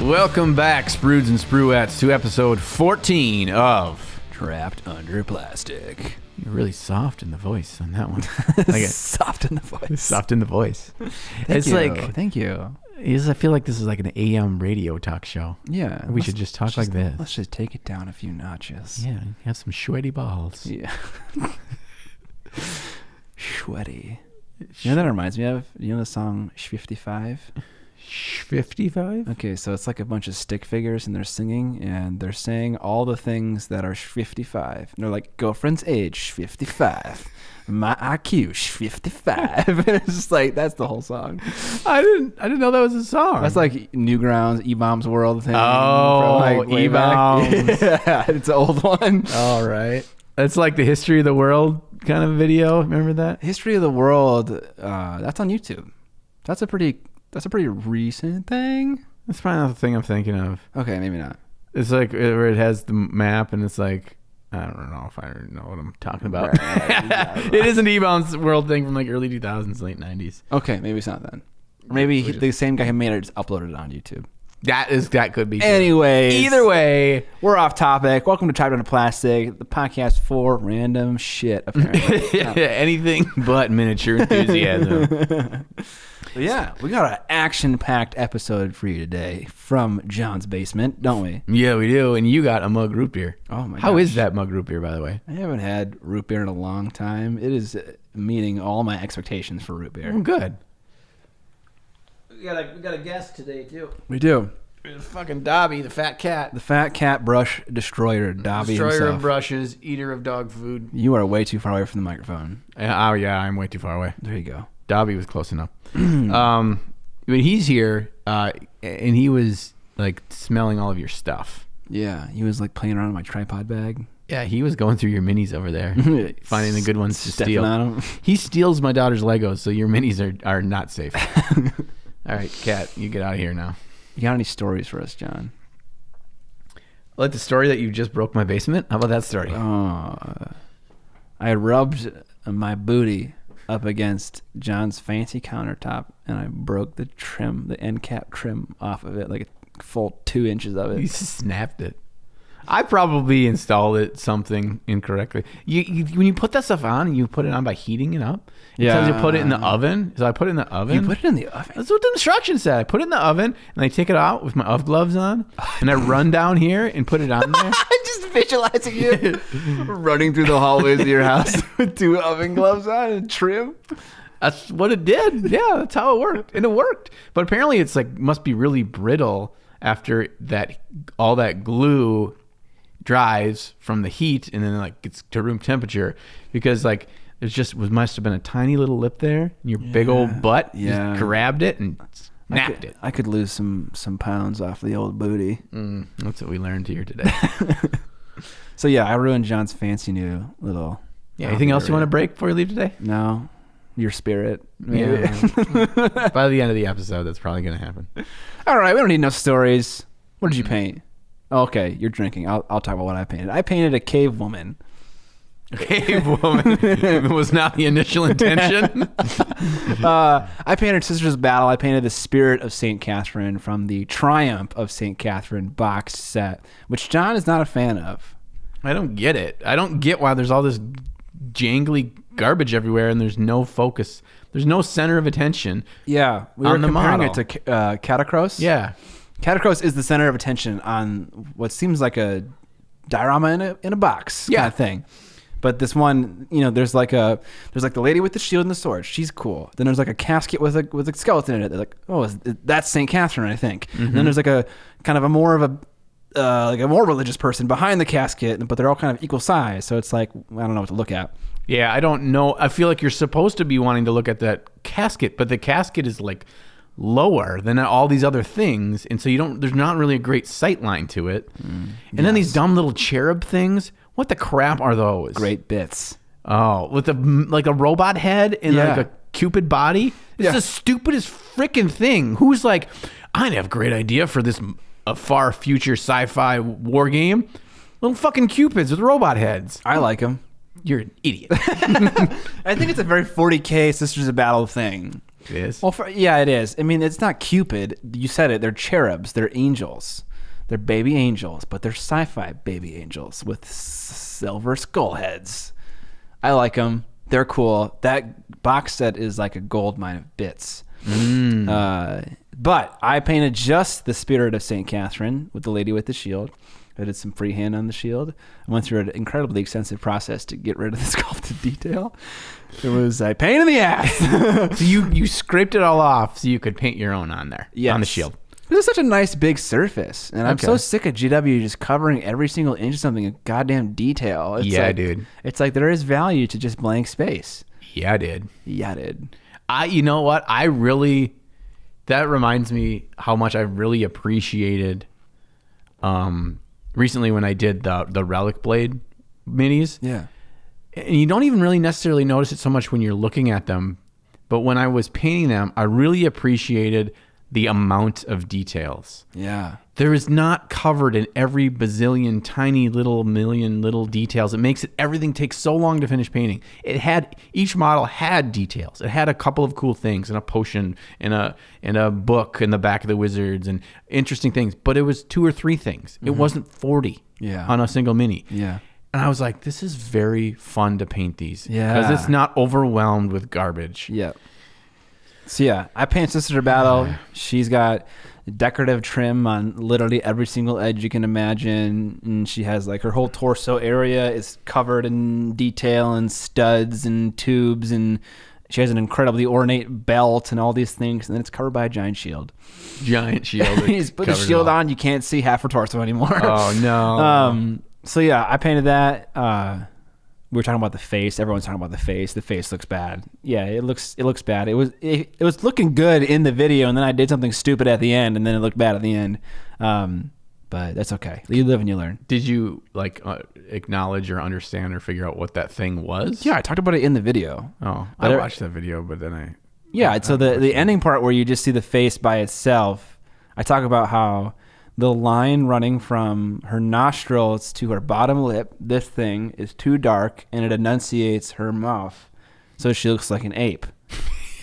Welcome back, Sprudes and Spruettes, to episode 14 of Trapped Under Plastic. You're really soft in the voice on that one. Soft in the voice. Soft in the voice. Thank you. I feel like this is like an AM radio talk show. Yeah. We should just talk like this. Let's just take it down a few notches. Yeah, have some sweaty balls. Yeah. Sweaty. You know what that reminds me of? You know the song 55? 55? Okay, so it's like a bunch of stick figures and they're singing and they're saying all the things that are 55. And they're like, girlfriend's age 55. My IQ 55. And it's just like, that's the whole song. I didn't know that was a song. That's like Newgrounds, E-Bombs World thing. Oh, from like E-Bombs. Yeah, it's an old one. All right. It's like the history of the world kind of video. Remember that? History of the World, that's on YouTube. That's a pretty recent thing. That's probably not the thing I'm thinking of. Okay, maybe not. It's like where it has the map and it's like, I don't know if I know what I'm talking about. It is an E-Bombs World thing from like early 2000s, late 90s. Okay, maybe it's not then. Or maybe the same guy who made it just uploaded it on YouTube. That could be. Anyways, either way, we're off topic. Welcome to Trapped Under Plastic, the podcast for random shit, apparently. anything but miniature enthusiasm. Yeah, we got an action-packed episode for you today from John's basement, don't we? Yeah, we do. And you got a mug root beer. Oh my god! How is that mug root beer, by the way? I haven't had root beer in a long time. It is meeting all my expectations for root beer. Oh, good. We got a guest today too. We do. Fucking Dobby, the fat cat. The fat cat brush destroyer, Dobby Destroyer himself. of brushes, eater of dog food. You are way too far away from the microphone. Oh, yeah, I'm way too far away. There you go. Dobby was close enough. But he's here, and he was like smelling all of your stuff. Yeah, he was like playing around in my tripod bag. Yeah, he was going through your minis over there, finding the good ones to Stepping steal. on 'em. He steals my daughter's Legos, so your minis are not safe. All right, Kat, you get out of here now. You got any stories for us, John? Like the story that you just broke my basement? How about that story? I rubbed my booty up against John's fancy countertop, and I broke the trim, the end cap trim off of it, like a full 2 inches of it. You snapped it. I probably installed something incorrectly. You when you put that stuff on, you put it on by heating it up. It tells you put it in the oven. So I put it in the oven. You put it in the oven? That's what the instructions said. I put it in the oven, and I take it out with my oven gloves on, and I run down here and put it on there. I'm just visualizing you running through the hallways of your house with 2 oven gloves on and trim. That's what it did. Yeah, that's how it worked. And it worked. But apparently it's like must be really brittle after that all that glue dries from the heat and then like gets to room temperature, because like there's just must have been a tiny little lip there and your big old butt just grabbed it and snapped it. I could lose some pounds off the old booty. That's what we learned here today. So yeah, I ruined John's fancy new little. Yeah. Anything else you want to break before you leave today? No. Your spirit. Maybe. Yeah. By the end of the episode, that's probably going to happen. All right, we don't need no stories. What did you paint? Okay, you're drinking. I'll talk about what I painted. I painted a cave woman. Cave woman. It was not the initial intention. I painted Sisters Battle. I painted the Spirit of St. Catherine from the Triumph of St. Catherine box set, which John is not a fan of. I don't get it. I don't get why there's all this jangly garbage everywhere and there's no focus. There's no center of attention. Yeah, we on were the comparing model. it to Catacros. Yeah. Catacros is the center of attention on what seems like a diorama in a box kind of thing. But this one, you know, there's like the lady with the shield and the sword. She's cool. Then there's like a casket with a skeleton in it. They're like, oh, that's St. Catherine, I think. Mm-hmm. And then there's like a kind of a more religious person behind the casket, but they're all kind of equal size. So it's like, I don't know what to look at. Yeah, I don't know. I feel like you're supposed to be wanting to look at that casket, but the casket is like lower than all these other things, and so there's not really a great sight line to it. And then these dumb little cherub things. What the crap are those? Great bits. Oh, with like a robot head and like a Cupid body. It's the stupidest freaking thing. Who's like, I have a great idea for this a far future sci-fi war game. Little fucking Cupids with robot heads. I like them. You're an idiot. I think it's a very 40K Sisters of Battle thing. It is. Well, yeah, it is. I mean, it's not Cupid. You said it. They're cherubs. They're angels. They're baby angels, but they're sci-fi baby angels with silver skull heads. I like them. They're cool. That box set is like a gold mine of bits. But I painted just the Spirit of St. Catherine with the lady with the shield. I did some freehand on the shield. I went through an incredibly extensive process to get rid of the sculpted detail. It was a pain in the ass. So you scraped it all off so you could paint your own on there, Yes. on the shield. This is such a nice big surface, and I'm Okay. so sick of GW just covering every single inch of something in goddamn detail. It's Yeah, like, dude. It's like there is value to just blank space. Yeah, dude. Yeah, dude. You know what? That reminds me how much I really appreciated recently when I did the Relic Blade minis. Yeah. And you don't even really necessarily notice it so much when you're looking at them. But when I was painting them, I really appreciated the amount of details. Yeah. There is not covered in every bazillion tiny little million little details. It makes everything take so long to finish painting. Each model had details. It had a couple of cool things and a potion and a book in the back of the wizards and interesting things, but it was 2 or 3 things. It wasn't 40 on a single mini. Yeah. And I was like, this is very fun to paint these. Yeah. Because it's not overwhelmed with garbage. Yeah. So yeah, I paint Sister Battle. She's got decorative trim on literally every single edge you can imagine, and she has like her whole torso area is covered in detail and studs and tubes, and she has an incredibly ornate belt and all these things, and then it's covered by a giant shield. Giant shield. He's put the shield on, you can't see half her torso anymore. Oh, no. So yeah, I painted that. We were talking about the face. Everyone's talking about the face. The face looks bad. Yeah, it looks bad. It was looking good in the video, and then I did something stupid at the end, and then it looked bad at the end. But that's okay. You live and you learn. Did you acknowledge or understand or figure out what that thing was? Yeah, I talked about it in the video. Oh, But I watched that video, but then so the ending part where you just see the face by itself, I talk about how the line running from her nostrils to her bottom lip, this thing is too dark, and it enunciates her mouth, so she looks like an ape.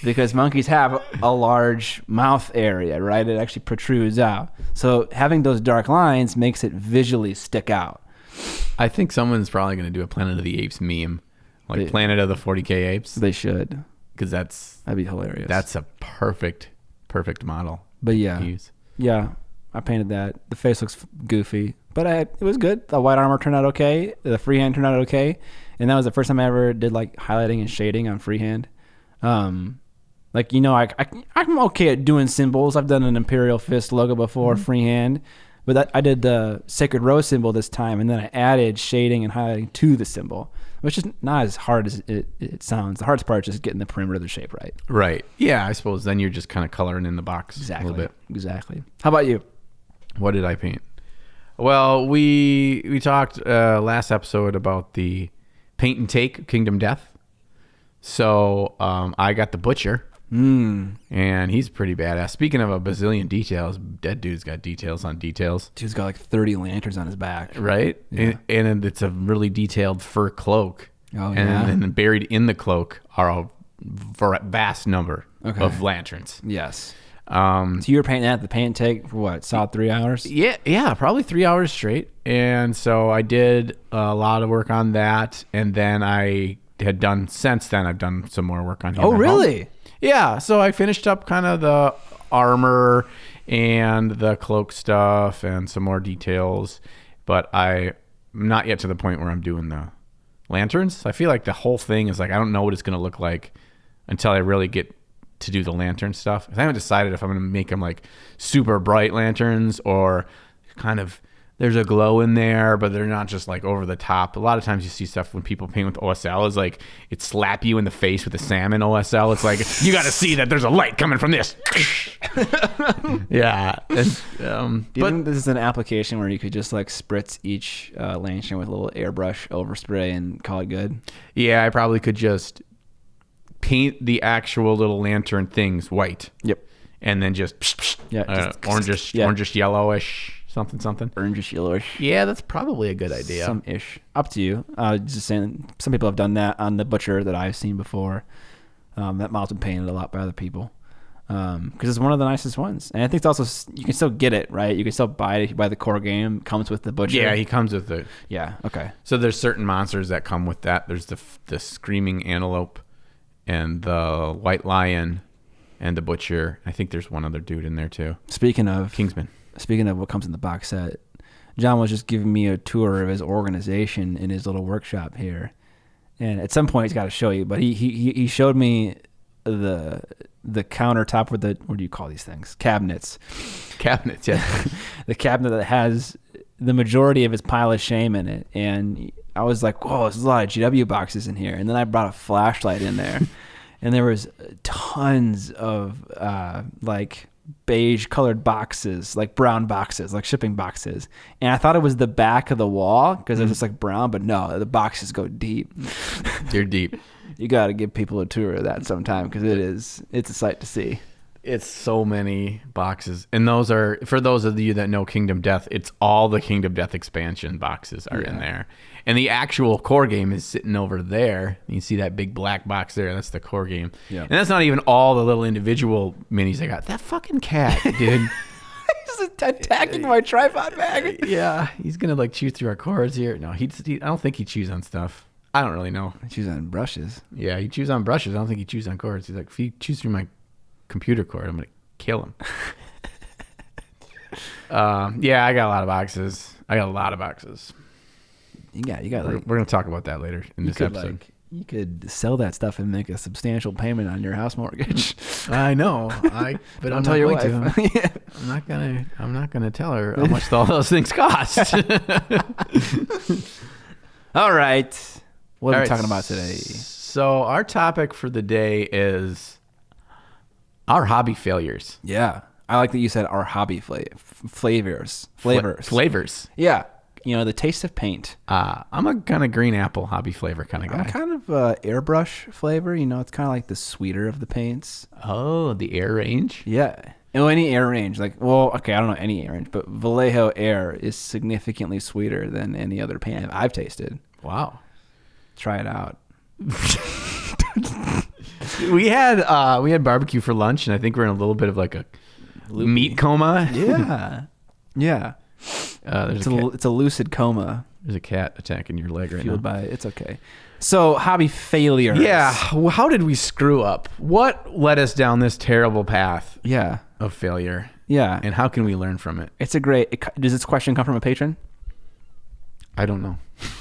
Because monkeys have a large mouth area, right? It actually protrudes out. So having those dark lines makes it visually stick out. I think someone's probably going to do a Planet of the Apes meme, like Planet of the 40K Apes, They should. because That'd be hilarious. that's a perfect model. But yeah, to use. yeah, I painted that. The face looks goofy, but it was good. The white armor turned out okay. The freehand turned out okay, and that was the first time I ever did like highlighting and shading on freehand. I'm okay at doing symbols. I've done an Imperial Fist logo before freehand, but I did the Sacred Rose symbol this time, and then I added shading and highlighting to the symbol, which is not as hard as it sounds. The hardest part is just getting the perimeter of the shape right. Right. Yeah, I suppose then you're just kind of coloring in the box a little bit. Exactly. How about you? What did I paint? Well, we talked last episode about the paint and take Kingdom Death. So I got the Butcher, and he's pretty badass. Speaking of a bazillion details, that dude's got details on details. Dude's got like 30 lanterns on his back. Right? Yeah. And it's a really detailed fur cloak. Oh, yeah. And then buried in the cloak are a vast number of lanterns. Yes. So you were painting that, the paint take for what, solid 3 hours? Yeah, probably 3 hours straight. And so I did a lot of work on that, and then I've done some more work on him. Oh, at really? home. Yeah, so I finished up kind of the armor and the cloak stuff and some more details, but I'm not yet to the point where I'm doing the lanterns. I feel like the whole thing is like, I don't know what it's going to look like until I really get to do the lantern stuff. I haven't decided if I'm going to make them like super bright lanterns or kind of there's a glow in there, but they're not just like over the top. A lot of times you see stuff when people paint with OSL is like it slap you in the face with a salmon OSL. It's like you got to see that there's a light coming from this. Yeah. Do you think this is an application where you could just like spritz each lantern with a little airbrush overspray and call it good? Yeah, I probably could just paint the actual little lantern things white. Yep. And then just orangish yellowish something. Orangish yellowish. Yeah, that's probably a good idea. Some-ish. Up to you. Just saying, some people have done that on the Butcher that I've seen before. That model's been painted a lot by other people because it's one of the nicest ones. And I think it's also, you can still get it, right? You can still buy it if you buy the core game. It comes with the butcher. Yeah, he comes with it. Yeah, okay. So there's certain monsters that come with that. There's the screaming antelope and the white lion and the butcher. I think there's one other dude in there too. Speaking of Kingsman. Speaking of what comes in the box set, John was just giving me a tour of his organization in his little workshop here. And at some point he's got to show you, but he showed me the countertop with the, what do you call these things? Cabinets, yeah. The cabinet that has the majority of his pile of shame in it. And I was like, whoa, there's a lot of GW boxes in here. And then I brought a flashlight in there and there was tons of like beige colored boxes, like brown boxes, like shipping boxes. And I thought it was the back of the wall because it was just like brown, but no, the boxes go deep. They're deep. You got to give people a tour of that sometime because it's a sight to see. It's so many boxes. And those are, for those of you that know Kingdom Death, it's all the Kingdom Death expansion boxes are in there. And the actual core game is sitting over there. You see that big black box there? That's the core game. Yeah. And that's not even all the little individual minis I got. That fucking cat, dude. He's attacking my tripod bag. Yeah. He's going to like chew through our cores here. No, I don't think he chews on stuff. I don't really know. He chews on brushes. Yeah, he chews on brushes. I don't think he chews on cords. He's like, if he chews through my computer cord, I'm going to kill him. Yeah, I got a lot of boxes. You got We're going to talk about that later in this episode. You could sell that stuff and make a substantial payment on your house mortgage. I know. But Don't tell your wife. Yeah. I'm not gonna tell her how much all those things cost. All right. What are we talking about today? So our topic for the day is our hobby failures. Yeah. I like that you said our hobby flavors. Flavors. Yeah. You know, the taste of paint. I'm a kind of green apple hobby flavor kind of guy. I'm kind of airbrush flavor. You know, it's kind of like the sweeter of the paints. Oh, the air range? Yeah. Oh, any air range. Like, well, okay, I don't know any air range, but Vallejo Air is significantly sweeter than any other paint I've tasted. Wow. Try it out. We had barbecue for lunch, and I think we're in a little bit of like a meat coma. Yeah. Yeah. It's a lucid coma. There's a cat attacking your leg right Fueled now. by it. It's okay. So, hobby failures. Yeah. How did we screw up? What led us down this terrible path of failure? Yeah. And how can we learn from it? It's a great... Does this question come from a patron? I don't know.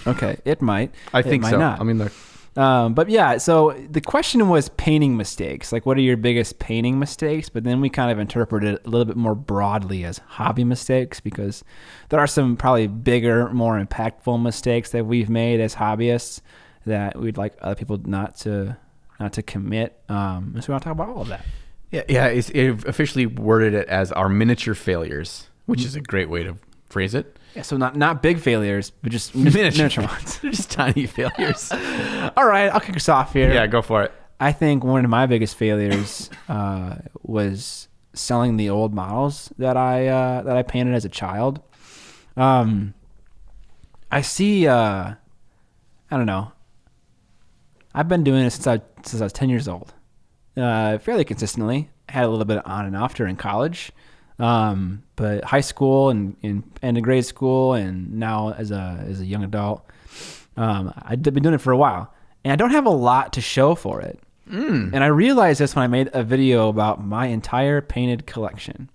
Okay. It might. I think might so. Not. I mean, look. But yeah, so the question was painting mistakes. Like, what are your biggest painting mistakes? But then we kind of interpreted it a little bit more broadly as hobby mistakes because there are some probably bigger, more impactful mistakes that we've made as hobbyists that we'd like other people not to commit. So we want to talk about all of that. Yeah. It officially worded it as our miniature failures, which is a great way to phrase it. Yeah, so not big failures, but just miniature ones. They're just tiny failures. All right, I'll kick us off here. Yeah, go for it. I think one of my biggest failures was selling the old models that I painted as a child. I see. I don't know. I've been doing it since I was 10 years old, fairly consistently. I had a little bit on and off during college. But high school and into grade school and now as a young adult, I've been doing it for a while and I don't have a lot to show for it. And I realized this when I made a video about my entire painted collection.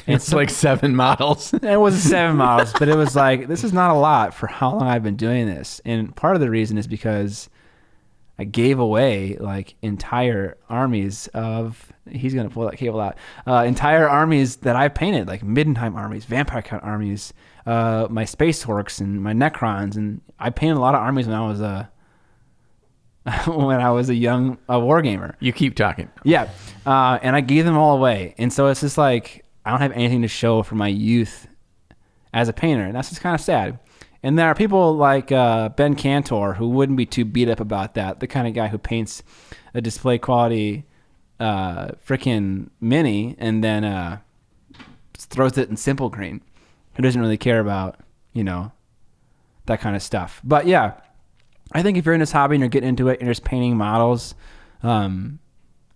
And it's like 7 models. It wasn't 7 models, but it was like, this is not a lot for how long I've been doing this. And part of the reason is because I gave away like entire armies of, he's going to pull that cable out, entire armies that I painted, like Middenheim armies, Vampire Count armies, my Space Orcs and my Necrons. And I painted a lot of armies when I was a young wargamer. You keep talking. Yeah. And I gave them all away. And so it's just like, I don't have anything to show for my youth as a painter. And that's just kind of sad. And there are people like Ben Cantor who wouldn't be too beat up about that. The kind of guy who paints a display quality freaking mini and then throws it in simple green. Who doesn't really care about, that kind of stuff. But yeah, I think if you're in this hobby and you're getting into it and you're just painting models,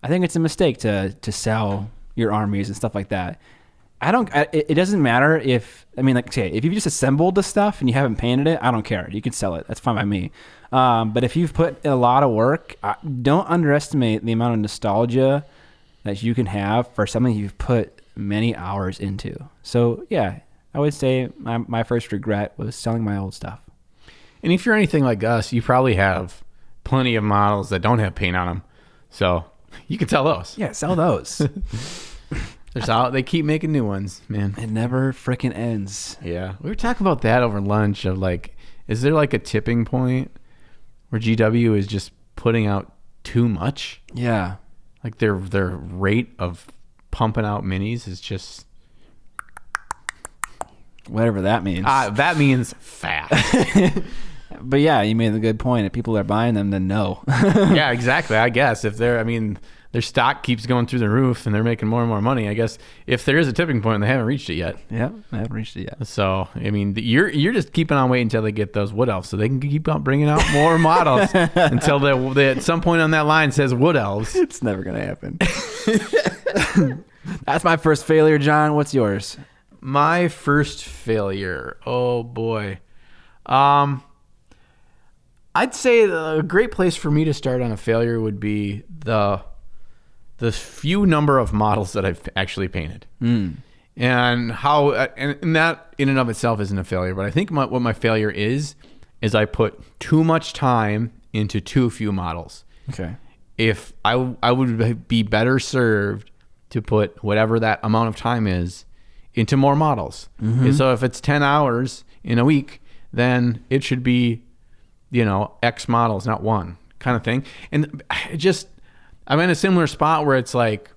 I think it's a mistake to sell your armies and stuff like that. It doesn't matter if if you've just assembled the stuff and you haven't painted it, I don't care. You can sell it. That's fine by me. But if you've put a lot of work, don't underestimate the amount of nostalgia that you can have for something you've put many hours into. So yeah, I would say my first regret was selling my old stuff. And if you're anything like us, you probably have plenty of models that don't have paint on them. So you can sell those. Yeah, sell those. They keep making new ones, man. It never freaking ends. Yeah. We were talking about that over lunch of like, is there like a tipping point where GW is just putting out too much? Yeah. Like their rate of pumping out minis is just... whatever that means. That means fast. But yeah, you made a good point. If people are buying them, then no. Yeah, exactly. I guess if their stock keeps going through the roof and they're making more and more money, I guess if there is a tipping point, they haven't reached it yet. Yeah, I haven't reached it yet. So, I mean, you're just keeping on waiting until they get those wood elves so they can keep on bringing out more models until they at some point on that line says wood elves. It's never going to happen. That's my first failure, John. What's yours? My first failure. Oh, boy. I'd say a great place for me to start on a failure would be the few number of models that I've actually painted. And how, and that in and of itself isn't a failure, but I think what my failure is I put too much time into too few models. Okay. If I would be better served to put whatever that amount of time is into more models. And so if it's 10 hours in a week, then it should be, X models, not one kind of thing. And I'm in a similar spot where it's like,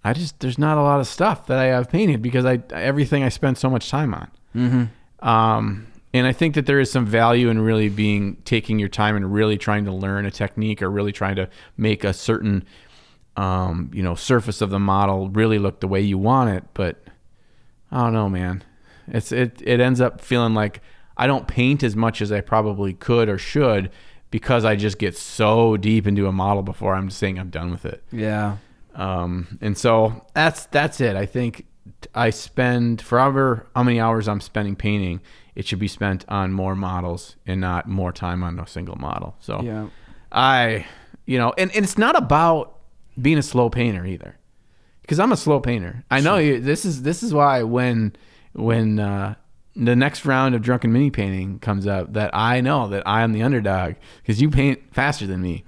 there's not a lot of stuff that I have painted because everything I spent so much time on. And I think that there is some value in really taking your time and really trying to learn a technique or really trying to make a certain, surface of the model really look the way you want it. But I don't know, man. It ends up feeling like I don't paint as much as I probably could or should because I just get so deep into a model before I'm saying I'm done with it. Yeah. And so that's it. I think I spend forever how many hours I'm spending painting, it should be spent on more models and not more time on a single model. So yeah. and it's not about being a slow painter either, because I'm a slow painter. I know this is why when the next round of drunken mini painting comes up, that I know that I am the underdog because you paint faster than me.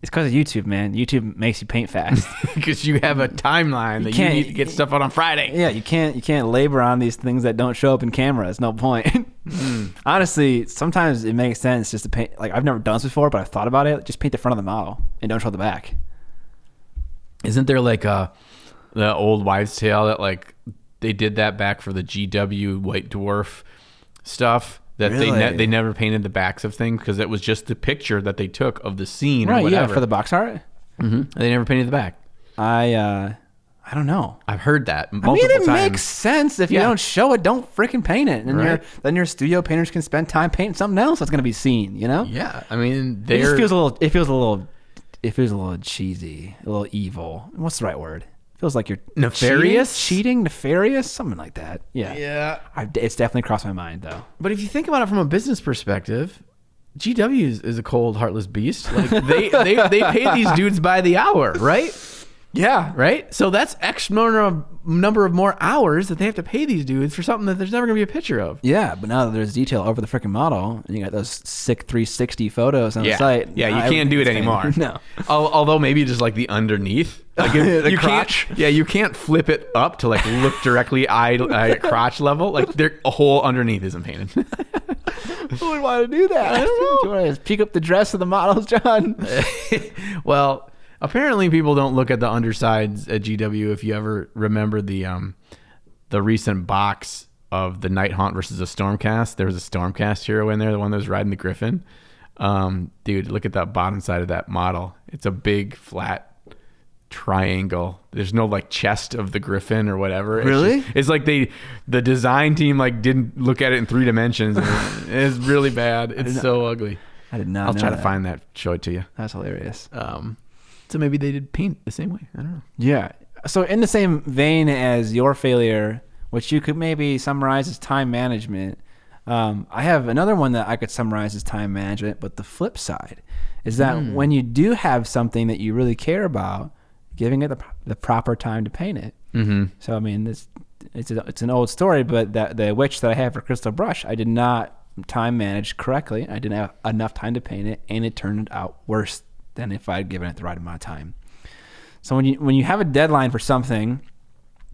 It's because of YouTube, man. YouTube makes you paint fast because you have a timeline that you need to get stuff out on Friday. Yeah, you can't labor on these things that don't show up in camera. It's no point. Honestly, sometimes it makes sense just to paint. Like, I've never done this before, but I've thought about it. Just paint the front of the model and don't show the back. Isn't there like the old wives' tale that like they did that back for the GW White Dwarf stuff? That really? they never painted the backs of things because it was just the picture that they took of the scene, right? Or whatever. Yeah, for the box art. They never painted the back. I don't know. I've heard that multiple times. Makes sense. If you don't show it, don't freaking paint it. And then your studio painters can spend time painting something else that's going to be seen. Yeah, I mean, it just feels a little. It feels a little cheesy, a little evil. What's the right word? Feels like you're nefarious, cheating, nefarious, something like that. Yeah. It's definitely crossed my mind though. But if you think about it from a business perspective, GW is a cold, heartless beast. Like they pay these dudes by the hour, right? Yeah. Right. So that's X number of more hours that they have to pay these dudes for something that there's never gonna be a picture of. Yeah, but now that there's detail over the freaking model, and you got those sick 360 photos on the site. Yeah, you can't do it anymore. No. Although maybe just like the underneath. Like the you crotch. You can't flip it up to like look directly eye crotch level. Like a whole underneath isn't painted. Who would want to do that? I don't know. Do you want to just peek up the dress of the models, John? Well, apparently people don't look at the undersides at GW. If you ever remember the recent box of the Night Haunt versus the Stormcast, there was a Stormcast hero in there, the one that was riding the Griffin. Dude, look at that bottom side of that model. It's a big flat triangle. There's no like chest of the Griffin or whatever. Really? It's like the design team like didn't look at it in 3 dimensions. It's really bad. It's so ugly. I did not. I'll try to find that, show it to you. That's hilarious. So maybe they did paint the same way. I don't know. Yeah. So in the same vein as your failure, which you could maybe summarize as time management, I have another one that I could summarize as time management, but the flip side is that when you do have something that you really care about, giving it the proper time to paint it. Mm-hmm. So, I mean, it's an old story, but the witch that I have for Crystal Brush, I did not time manage correctly. I didn't have enough time to paint it, and it turned out worse than if I had given it the right amount of time. So when you have a deadline for something,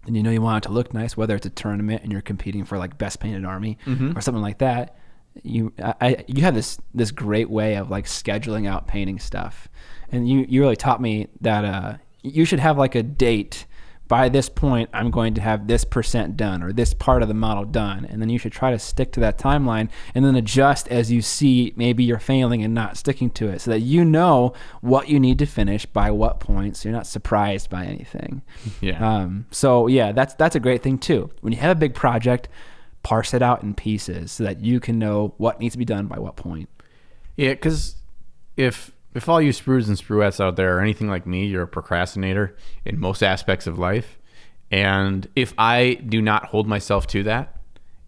and you know you want it to look nice, whether it's a tournament and you're competing for like best painted army or something like that, you have this great way of like scheduling out painting stuff. And you really taught me that you should have like a date. By this point, I'm going to have this % done or this part of the model done. And then you should try to stick to that timeline and then adjust as you see maybe you're failing and not sticking to it so that you know what you need to finish by what point so you're not surprised by anything. Yeah. So yeah, that's a great thing too. When you have a big project, parse it out in pieces so that you can know what needs to be done by what point. Yeah, because if all you sprues and spruettes out there are anything like me, you're a procrastinator in most aspects of life. And if I do not hold myself to that,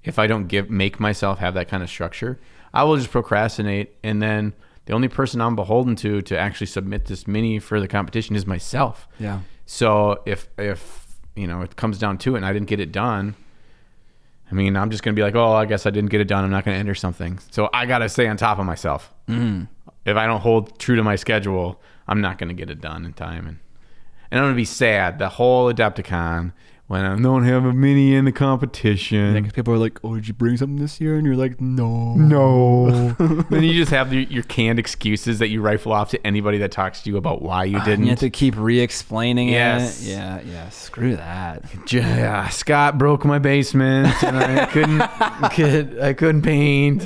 if I don't make myself have that kind of structure, I will just procrastinate. And then the only person I'm beholden to actually submit this mini for the competition is myself. Yeah. So if it comes down to it and I didn't get it done, I mean, I'm just going to be like, oh, I guess I didn't get it done. I'm not going to enter something. So I got to stay on top of myself. If I don't hold true to my schedule, I'm not going to get it done in time. And I'm going to be sad the whole Adepticon when I don't have a mini in the competition. Yeah, 'cause people are like, oh, did you bring something this year? And you're like, no. Then you just have your canned excuses that you rifle off to anybody that talks to you about why you didn't. You have to keep re-explaining Yes. it. Yeah. Screw that. Yeah, Scott broke my basement and I couldn't paint.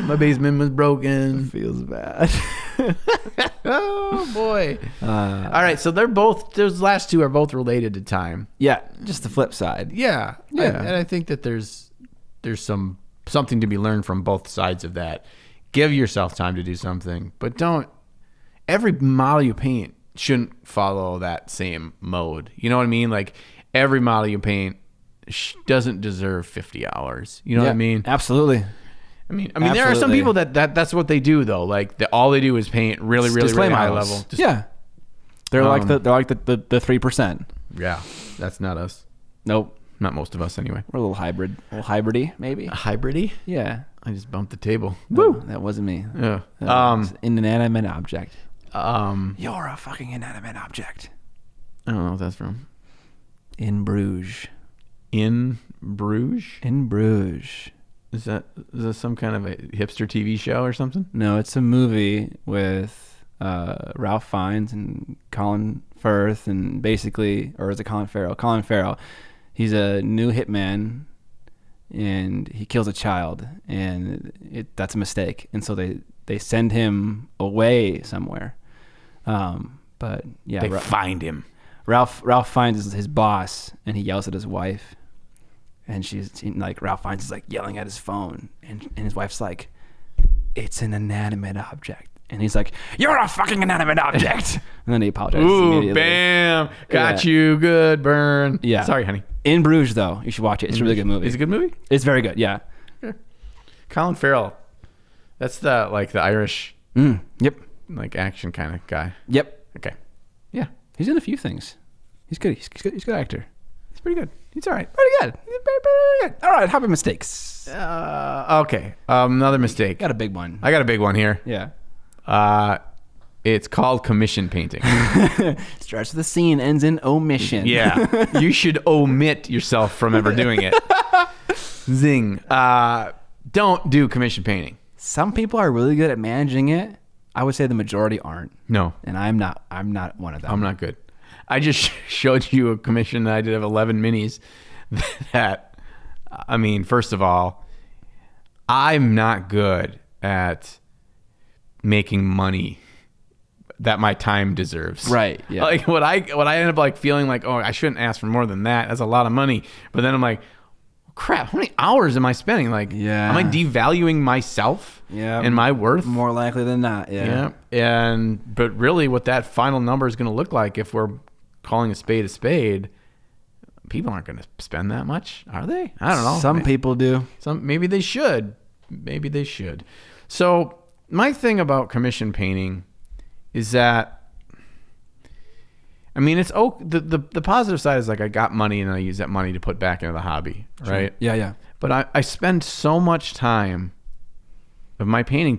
My basement was broken. Feels bad. Oh boy. All right, so those last two are both related to time. Yeah, just the flip side. Yeah. And I think that there's something to be learned from both sides of that. Give yourself time to do something, but every model you paint shouldn't follow that same mode. You know what I mean? Like every model you paint doesn't deserve 50 hours. You know what I mean? Absolutely. I mean, there are some people that's what they do though. Like all they do is paint really high level. They're like the 3%. Yeah, that's not us. Nope, not most of us anyway. We're a little hybridy maybe. Hybridy? Yeah. I just bumped the table. Woo! That wasn't me. Yeah. An inanimate object. You're a fucking inanimate object. I don't know what that's from. In Bruges. In Bruges? In Bruges. Is that some kind of a hipster TV show or something? No, it's a movie with Ralph Fiennes and Colin Firth, and basically, or is it Colin Farrell? Colin Farrell. He's a new hitman, and he kills a child, and that's a mistake, and so they send him away somewhere. But yeah, they find him. Ralph Fiennes is his boss, and he yells at his wife. And Ralph Fiennes is like yelling at his phone, and his wife's like, "It's an inanimate object," and he's like, "You're a fucking inanimate object," and then he apologizes. Ooh, bam, got you, good burn. Yeah, sorry, honey. In Bruges, though, you should watch it. It's a really good movie. It's a good movie. It's very good. Yeah. Okay. Colin Farrell, that's the Irish, yep, like action kind of guy. Yep. Okay. Yeah, he's in a few things. He's good. He's good. He's a good actor. He's pretty good. He's all right. Pretty good. He's pretty good. All right. How about mistakes? Okay. Another mistake. Got a big one. I got a big one here. Yeah. It's called commission painting. Starts with a C and ends in omission. Yeah. You should omit yourself from ever doing it. Zing. Don't do commission painting. Some people are really good at managing it. I would say the majority aren't. No. And I'm not one of them. I'm not good. I just showed you a commission that I did of 11 minis that, I mean, first of all, I'm not good at making money that my time deserves. Right. Yeah. Like what I end up like feeling like, oh, I shouldn't ask for more than that. That's a lot of money. But then I'm like, crap, how many hours am I spending? Like, am I devaluing myself and my worth? More likely than not, yeah. But really what that final number is going to look like, if we're calling a spade, people aren't going to spend that much, are they? I don't know. Some people do. Maybe they should. So my thing about commission painting is that, I mean, it's the positive side is like I got money and I use that money to put back into the hobby, right? Yeah. But I spend so much time of my painting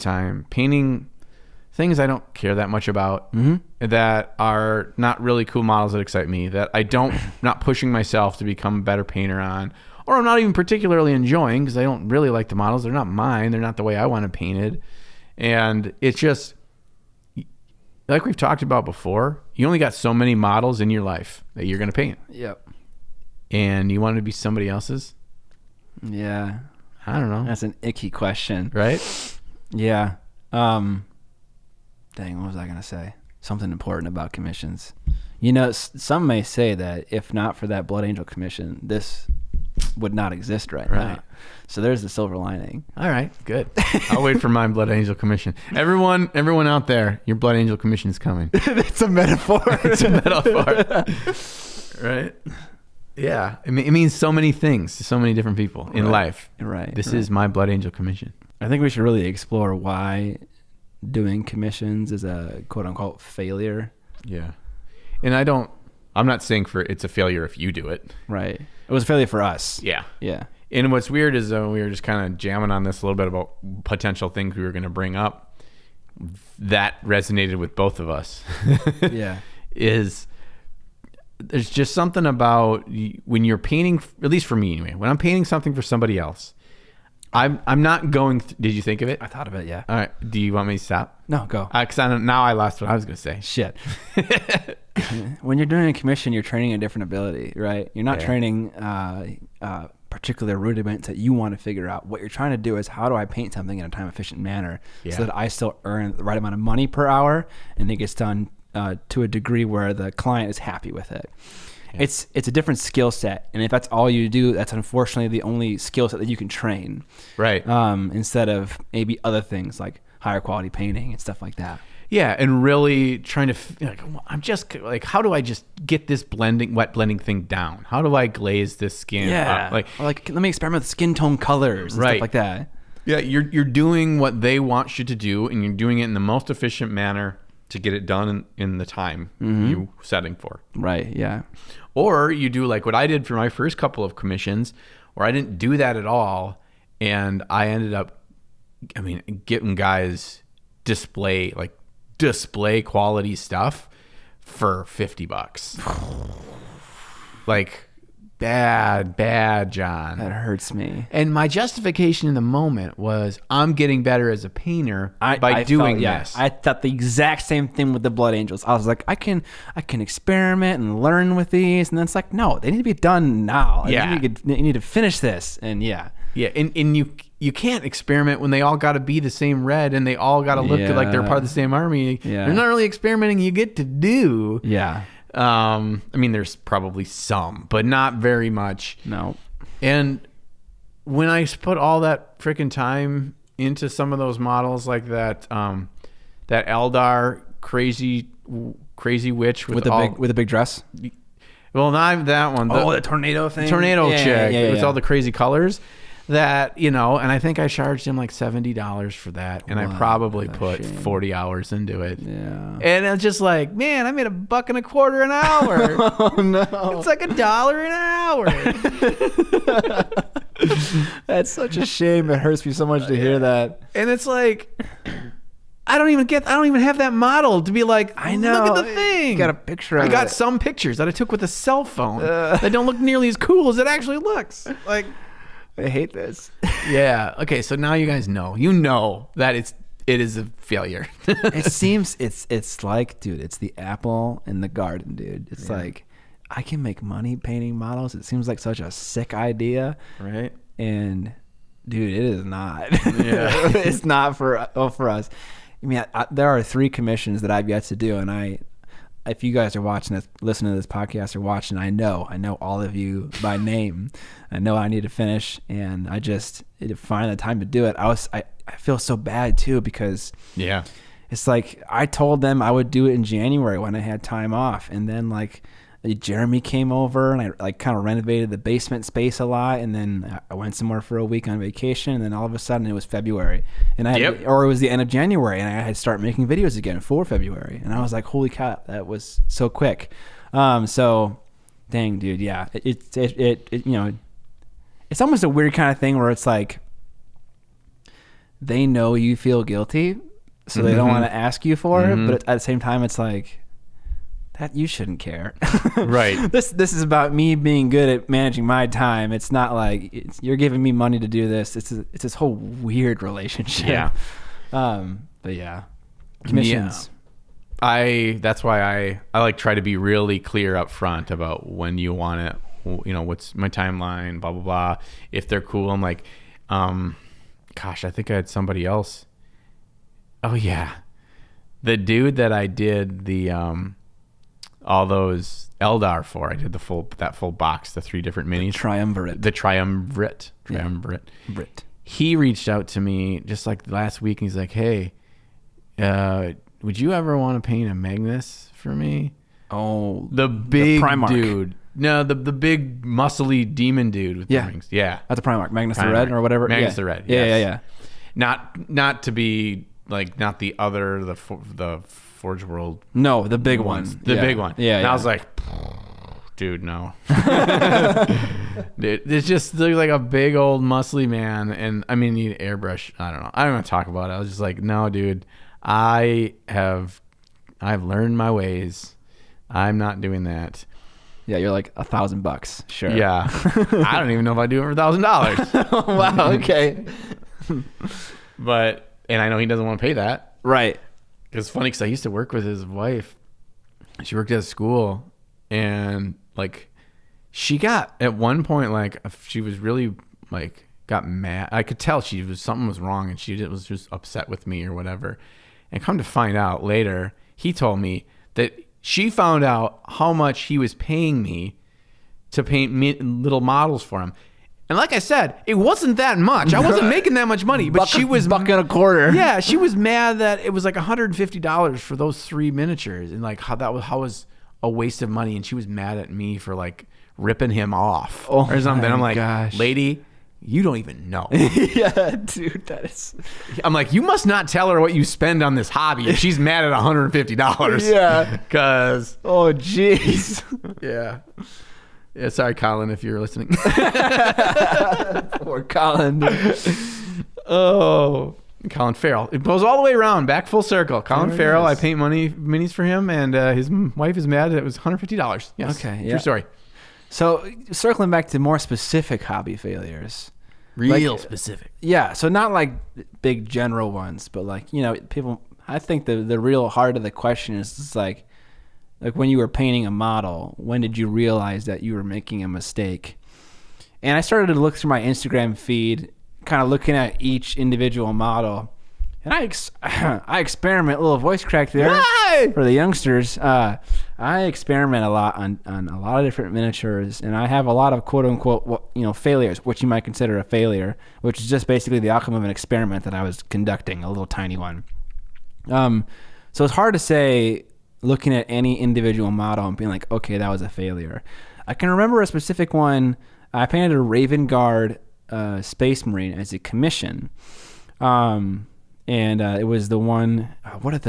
things I don't care that much about, that are not really cool models that excite me, that not pushing myself to become a better painter on, or I'm not even particularly enjoying because I don't really like the models. They're not mine. They're not the way I want it painted. And it's just, like we've talked about before, you only got so many models in your life that you're going to paint. Yep. And you want to be somebody else's? Yeah. I don't know. That's an icky question. Right? Yeah. Dang, what was I going to say? Something important about commissions. You know, some may say that if not for that Blood Angel commission, this would not exist right now. So there's the silver lining. All right, good. I'll wait for my Blood Angel commission. Everyone out there, your Blood Angel commission is coming. It's a metaphor. It's a metaphor. Right? Yeah. It means so many things to so many different people in life. Right. This is my Blood Angel commission. I think we should really explore why doing commissions is a quote unquote failure. Yeah. And I'm not saying it's a failure if you do it. Right. It was a failure for us. Yeah. Yeah. And what's weird is we were just kind of jamming on this a little bit about potential things we were going to bring up that resonated with both of us. Yeah. There's just something about when you're painting, at least for me anyway, when I'm painting something for somebody else, I'm not going. Did you think of it? I thought of it. Yeah. All right. Do you want me to stop? No, go. Because now I lost what I was going to say. Shit. When you're doing a commission, you're training a different ability, right? You're not training particular rudiments that you want to figure out. What you're trying to do is, how do I paint something in a time efficient manner so that I still earn the right amount of money per hour and it gets done to a degree where the client is happy with it. Yeah. It's a different skill set, and if that's all you do, that's unfortunately the only skill set that you can train. Right. Instead of maybe other things like higher quality painting and stuff like that. Yeah, and really trying to I'm just like, how do I just get this wet blending thing down? How do I glaze this skin? Yeah, or let me experiment with skin tone colors and stuff like that. Yeah, you're doing what they want you to do, and you're doing it in the most efficient manner to get it done in the time you setting for. Right, yeah. Or you do like what I did for my first couple of commissions, where I didn't do that at all, and I ended up, getting guys display quality stuff for $50. Like, bad, John. That hurts me. And my justification in the moment was, I'm getting better as a painter by doing this. I thought the exact same thing with the Blood Angels. I was like, I can experiment and learn with these, and then it's like, no, they need to be done now. Yeah. You need to finish this, and yeah. Yeah, and you can't experiment when they all got to be the same red and they all got to look like they're part of the same army. Yeah. There's not really experimenting you get to do. Yeah. There's probably some, but not very much. No. And when I put all that freaking time into some of those models, like that Eldar crazy witch with a big dress. Well, not that one. The tornado thing. Tornado chick with all the crazy colors. That, and I think I charged him like $70 for that, and I probably put 40 hours into it. Yeah. And it's just like, man, I made $1.25 an hour. Oh no. It's like $1 an hour. That's such a shame. It hurts me so much to hear that. And it's like, I don't even have that model to be like, I know. Look at the thing. You got a picture of it. I got some pictures that I took with a cell phone that don't look nearly as cool as it actually looks. Like, I hate this. Yeah. Okay. So now you guys know. You know that it is a failure. It seems it's like, dude, it's the apple in the garden, dude. It's like, I can make money painting models. It seems like such a sick idea, right? And dude, it is not. Yeah. It's not for us. I mean, there are 3 commissions that I've yet to do, and I if you guys are listening to this podcast or watching, I know all of you by name. I know I need to finish, and I just find the time to do it. I feel so bad too, because it's like I told them I would do it in January when I had time off, and then like Jeremy came over and I like kind of renovated the basement space a lot, and then I went somewhere for a week on vacation, and then all of a sudden it was February, and or it was the end of January, and I had to start making videos again for February, and I was like, holy cow, that was so quick. So dang, dude, yeah, it you know, it's almost a weird kind of thing where it's like they know you feel guilty, so they don't want to ask you for it, but at the same time it's like, that you shouldn't care. Right. This is about me being good at managing my time. It's not like you're giving me money to do this. It's this whole weird relationship. Yeah. But yeah. Commissions. Yeah. That's why I like try to be really clear up front about when you want it, you know, what's my timeline, blah, blah, blah. If they're cool, I'm like, gosh, I think I had somebody else. Oh yeah. The dude that I did the, all those Eldar for. I did that full box, the 3 different minis. The triumvirate. Brit. He reached out to me just like last week, and he's like, "Hey, would you ever want to paint a Magnus for me?" Oh, the big Primarch dude. No, the big muscly demon dude with the rings. Yeah, that's a Primarch. Magnus the Red or whatever. Magnus the Red. Yes. Yeah. Not to be like not the other the Forge World. No, the big one. The big one. Yeah. And I was like, dude, no. Dude, it's just like a big old muscly man, and I mean, you need airbrush. I don't know. I don't want to talk about it. I was just like, no, dude. I've learned my ways. I'm not doing that. Yeah, you're like $1,000. Sure. Yeah. I don't even know if I do it for $1,000. Wow. Okay. And I know he doesn't want to pay that. Right. It's funny because I used to work with his wife. She worked at a school, and like she got at one point, like she was really like got mad. I could tell something was wrong, and she was just upset with me or whatever. And come to find out later, he told me that she found out how much he was paying me to paint little models for him. And like I said, it wasn't that much. I wasn't making that much money, but she was $1.25. Yeah, she was mad that it was like $150 for those 3 miniatures, and like how was a waste of money. And she was mad at me for like ripping him off or something. I'm like, gosh. Lady, you don't even know. Yeah, dude, that is. I'm like, you must not tell her what you spend on this hobby, and she's mad at $150. Yeah, because oh jeez. Yeah. Yeah, sorry, Colin, if you're listening. Poor Colin. Oh, Colin Farrell. It goes all the way around, back full circle. Colin Farrell, I paint minis for him, and his wife is mad that it was $150. Yes. Okay. Yeah. True story. So circling back to more specific hobby failures. Real specific. Yeah. So not like big general ones, but like, you know, people, I think the real heart of the question is like when you were painting a model, when did you realize that you were making a mistake? And I started to look through my Instagram feed, kind of looking at each individual model. And I experiment, a little voice crack there for the youngsters. I experiment a lot on a lot of different miniatures, and I have a lot of quote unquote, failures, which you might consider a failure, which is just basically the outcome of an experiment that I was conducting, a little tiny one. So it's hard to say, looking at any individual model and being like, okay, that was a failure. I can remember a specific one. I painted a Raven Guard Space Marine as a commission. And it was the one, what are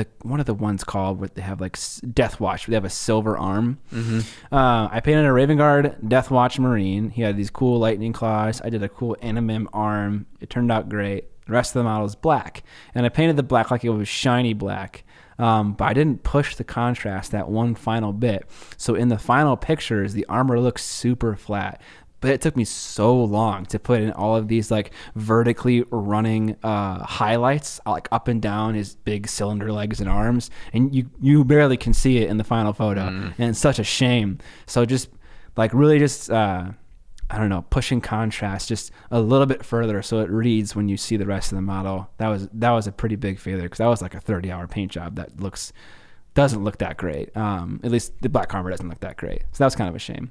the ones called where they have like Death Watch, they have a silver arm. Mm-hmm. I painted a Raven Guard Death Watch Marine. He had these cool lightning claws. I did a cool Animim arm. It turned out great. The rest of the model is black. And I painted the black like it was shiny black. But I didn't push the contrast that one final bit. So in the final pictures, the armor looks super flat. But it took me so long to put in all of these like vertically running highlights, like up and down his big cylinder legs and arms, and you barely can see it in the final photo, and it's such a shame. So just like really just I don't know, pushing contrast just a little bit further so it reads when you see the rest of the model. That was a pretty big failure because that was like a 30-hour paint job that looks doesn't look that great. At least the black armor doesn't look that great. So that was kind of a shame.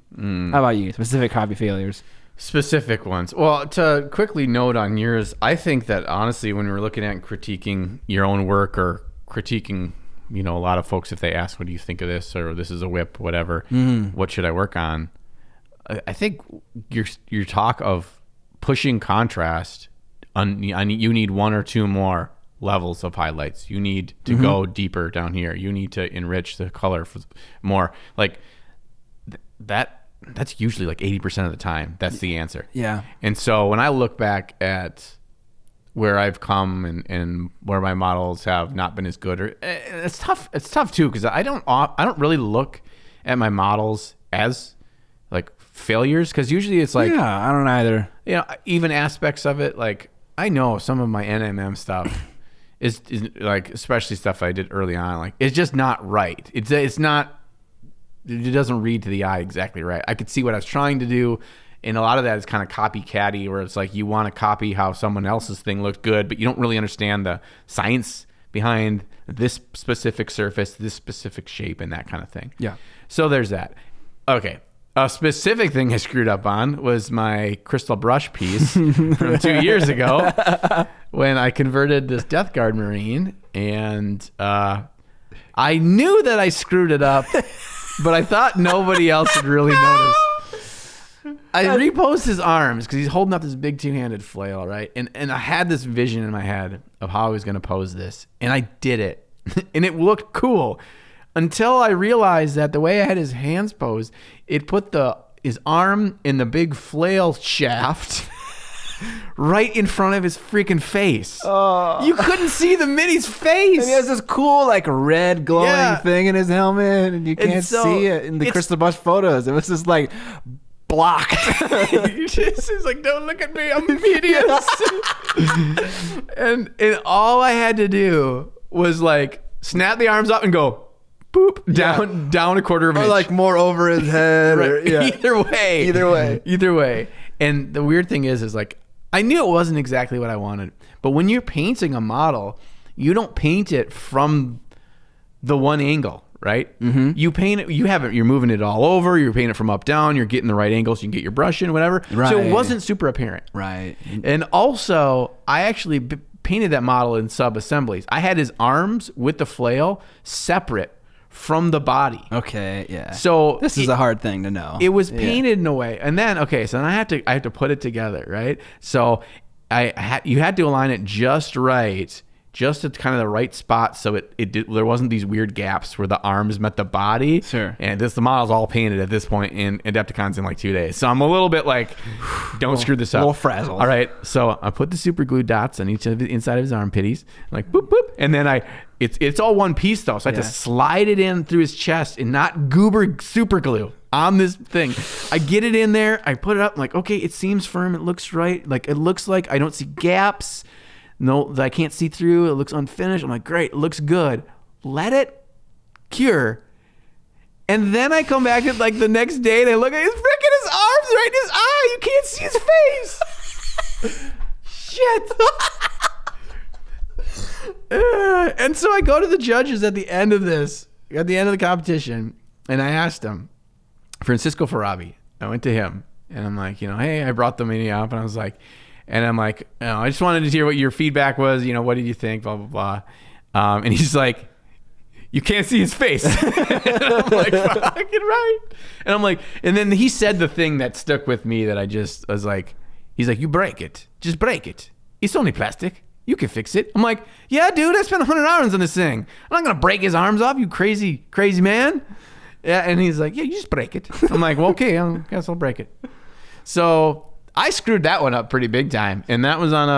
How about you? Specific hobby failures? Specific ones. Well, to quickly note on yours, I think that honestly, when we're looking at critiquing your own work or critiquing, a lot of folks, if they ask, what do you think of this, or this is a whip, whatever, what should I work on? I think your talk of pushing contrast, you need one or two more levels of highlights. You need to go deeper down here. You need to enrich the color for more. Like that's usually like 80% of the time. That's the answer. Yeah. And so when I look back at where I've come and where my models have not been as good, or it's tough. It's tough too, because I don't really look at my models as like failures, because usually it's like, I don't either. Even aspects of it. Like I know some of my NMM stuff is like, especially stuff I did early on, like it's just not right. It's not. It doesn't read to the eye exactly right. I could see what I was trying to do, and a lot of that is kind of copycatty, where it's like you want to copy how someone else's thing looked good, but you don't really understand the science behind this specific surface, this specific shape, and that kind of thing. Yeah. So there's that. Okay. A specific thing I screwed up on was my crystal brush piece from 2 years ago when I converted this Death Guard Marine, and I knew that I screwed it up, but I thought nobody else would really notice. I reposed his arms because he's holding up this big two-handed flail, right? And I had this vision in my head of how I was going to pose this, and I did it. And it looked cool until I realized that the way I had his hands posed, it put his arm in the big flail shaft right in front of his freaking face. Oh. You couldn't see the Mini's face. And he has this cool, like, red glowing thing in his helmet, and you can't see it in the crystal brush photos. It was just like blocked. It's like, don't look at me, I'm hideous. and all I had to do was like snap the arms up and go boop down a quarter of an inch. Or like more over his head. Right. Or, Either way. And the weird thing is like, I knew it wasn't exactly what I wanted, but when you're painting a model, you don't paint it from the one angle, right? Mm-hmm. You paint it, you're moving it all over, you're painting it from up down, you're getting the right angle so you can get your brush in, whatever. Right. So it wasn't super apparent. Right. And also, I actually painted that model in sub-assemblies. I had his arms with the flail separate from the body. Okay, yeah. So this is a hard thing to know. It was painted in a way, and then so then I had to put it together, right? So you had to align it just right, just at kind of the right spot, so there wasn't these weird gaps where the arms met the body. Sure. And the model's all painted at this point in Adepticon's in like 2 days, so I'm a little bit like, don't screw this up. A little frazzled. All right, so I put the super glue dots on each of the inside of his armpitties, like boop boop, and then it's all one piece though, so I had to slide it in through his chest and not goober super glue on this thing. I get it in there, I put it up, I'm like, okay, it seems firm, it looks right, like it looks like I don't see gaps, no, that I can't see through, it looks unfinished. I'm like, great, it looks good. Let it cure. And then I come back at like the next day and I look at his arms right in his eye. You can't see his face. Shit. And so I go to the judges at the end of the competition, and I asked them, Francisco Farabi. I went to him and I'm like, hey, I brought the Mini up, and I was like, I just wanted to hear what your feedback was. What did you think? Blah, blah, blah. And he's like, you can't see his face. And I'm like, fucking right. And I'm like, and then he said the thing that stuck with me that I just was like, he's like, you break it. Just break it. It's only plastic. You can fix it. I'm like, yeah, dude, I spent 100 hours on this thing. I'm not going to break his arms off, you crazy, crazy man. Yeah, and he's like, yeah, you just break it. I'm like, well, okay, I guess I'll break it. So I screwed that one up pretty big time, and that was on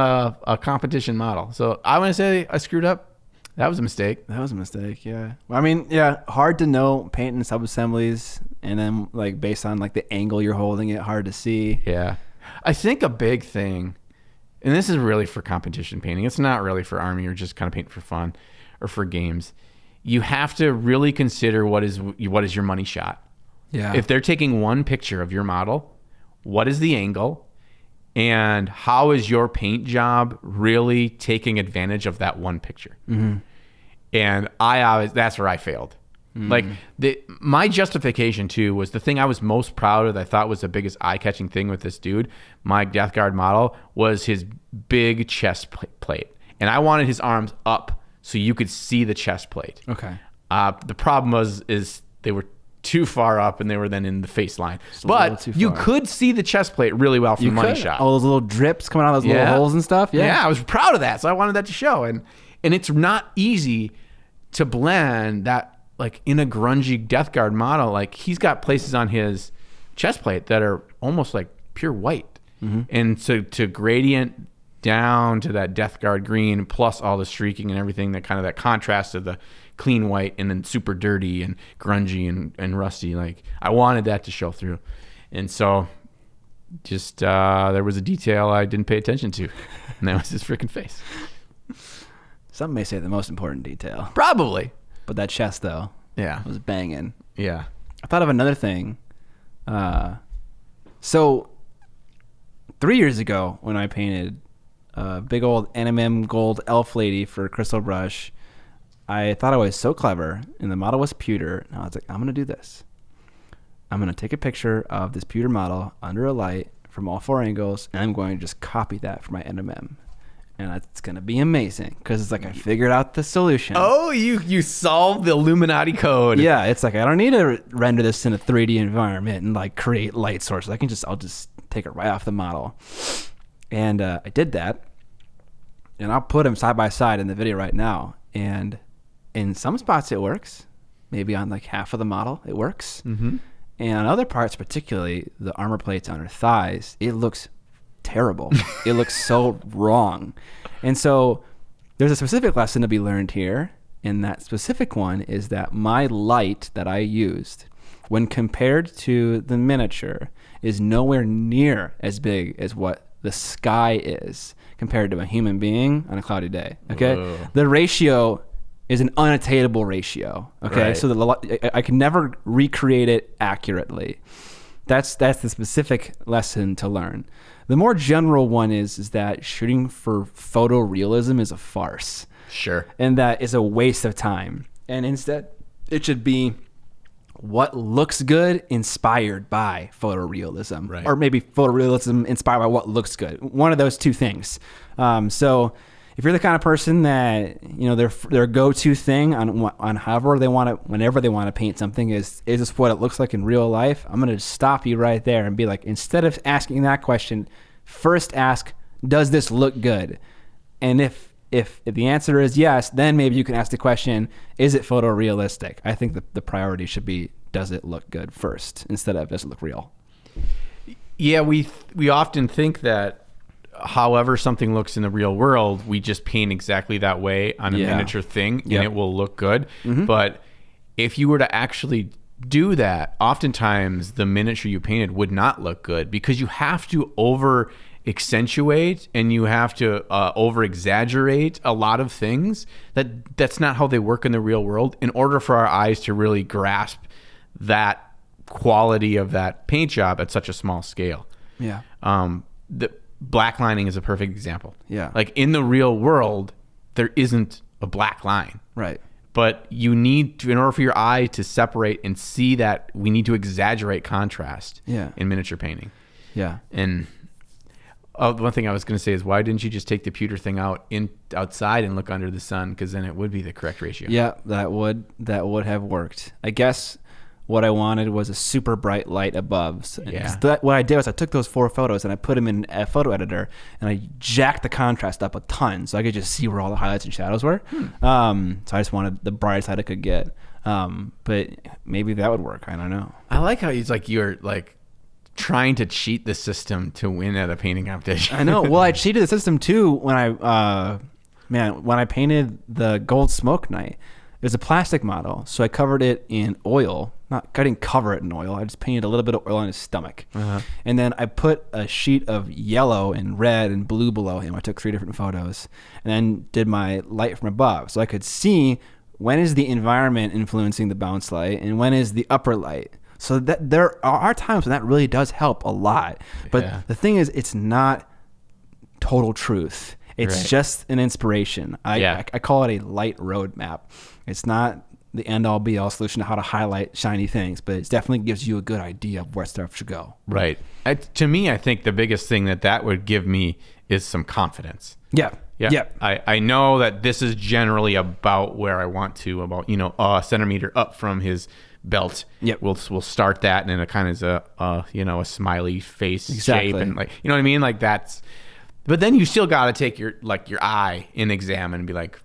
a competition model. So I want to say I screwed up. That was a mistake. That was a mistake, yeah. Well, I mean, yeah, hard to know painting sub-assemblies, and then like based on like the angle you're holding it, hard to see. Yeah. I think a big thing, and this is really for competition painting, it's not really for Army or just kind of painting for fun or for games. You have to really consider what is your money shot. Yeah. If they're taking one picture of your model, what is the angle? And how is your paint job really taking advantage of that one picture? Mm-hmm. And that's where I failed. Like my justification too was the thing I was most proud of. I thought was the biggest eye-catching thing with this dude, my Death Guard model, was his big chest plate, and I wanted his arms up so you could see the chest plate. Okay. The problem is they were too far up and they were then in the face line, but you could see the chest plate really well from Money Shot. All those little drips coming out of those little holes and stuff. Yeah, I was proud of that, so I wanted that to show, and it's not easy to blend that. Like in a grungy Death Guard model, like he's got places on his chest plate that are almost like pure white. And so to gradient down to that Death Guard green plus all the streaking and everything, that kind of that contrast of the clean white and then super dirty and grungy and rusty, like I wanted that to show through. And so just there was a detail I didn't pay attention to, and that was his freaking face. Some may say the most important detail. Probably. But that chest, though, was banging. Yeah. I thought of another thing. So 3 years ago, when I painted a big old NMM gold elf lady for Crystal Brush, I thought I was so clever, and the model was pewter. And I was like, I'm going to do this. I'm going to take a picture of this pewter model under a light from all 4 angles, and I'm going to just copy that for my NMM. And it's going to be amazing because it's like I figured out the solution. Oh, you solved the Illuminati code. Yeah, it's like I don't need to render this in a 3D environment and like create light sources. I'll just take it right off the model. And I did that. And I'll put them side by side in the video right now. And in some spots it works. Maybe on like half of the model it works. And on other parts, particularly the armor plates on her thighs, it looks terrible. It looks so wrong. And so there's a specific lesson to be learned here, and that specific one is that my light that I used when compared to the miniature is nowhere near as big as what the sky is compared to a human being on a cloudy day. Okay. Whoa. The ratio is an unattainable ratio. Okay. Right. So I can never recreate it accurately. That's the specific lesson to learn. The more general one is that shooting for photorealism is a farce. Sure. And that is a waste of time. And instead, it should be what looks good inspired by photorealism. Right. Or maybe photorealism inspired by what looks good. One of those two things. So if you're the kind of person that, you know, their go-to thing on however they want to, whenever they want to paint something is this what it looks like in real life? I'm going to stop you right there and be like, instead of asking that question, first ask, does this look good? And if the answer is yes, then maybe you can ask the question, is it photorealistic? I think the priority should be, does it look good first, instead of does it look real? Yeah, we often think that however something looks in the real world, we just paint exactly that way on a miniature thing and it will look good. But if you were to actually do that, oftentimes the miniature you painted would not look good because you have to over accentuate and you have to over exaggerate a lot of things that's not how they work in the real world in order for our eyes to really grasp that quality of that paint job at such a small scale. Yeah. The black lining is a perfect example. Yeah. Like in the real world, there isn't a black line. Right. But you need to, in order for your eye to separate and see that, we need to exaggerate contrast in miniature painting. Yeah. And one thing I was going to say is, why didn't you just take the pewter thing outside and look under the sun? Because then it would be the correct ratio. Yeah, that would have worked. I guess what I wanted was a super bright light above. So what I did was I took those 4 photos and I put them in a photo editor and I jacked the contrast up a ton so I could just see where all the highlights and shadows were. So I just wanted the brightest light I could get. But maybe that would work. I don't know. I like how you're like trying to cheat the system to win at a painting competition. I know. Well, I cheated the system too when I painted the Gold Smoke Night. It was a plastic model, so I covered it in oil. I didn't cover it in oil. I just painted a little bit of oil on his stomach. And then I put a sheet of yellow and red and blue below him. I took 3 different photos and then did my light from above. So I could see when is the environment influencing the bounce light and when is the upper light. So that there are times when that really does help a lot. But the thing is, it's not total truth. It's just an inspiration. I call it a light roadmap. It's not the end-all be-all solution to how to highlight shiny things, but it definitely gives you a good idea of where stuff should go. Right. To me, I think the biggest thing that would give me is some confidence. Yeah. Yeah. Yep. I know that this is generally about where I want to, about, a centimeter up from his belt. Yep. We'll start that, and then it kind of is a smiley face Exactly. shape, and like, you know what I mean? Like that's, but then you still got to take your eye and examine and be like,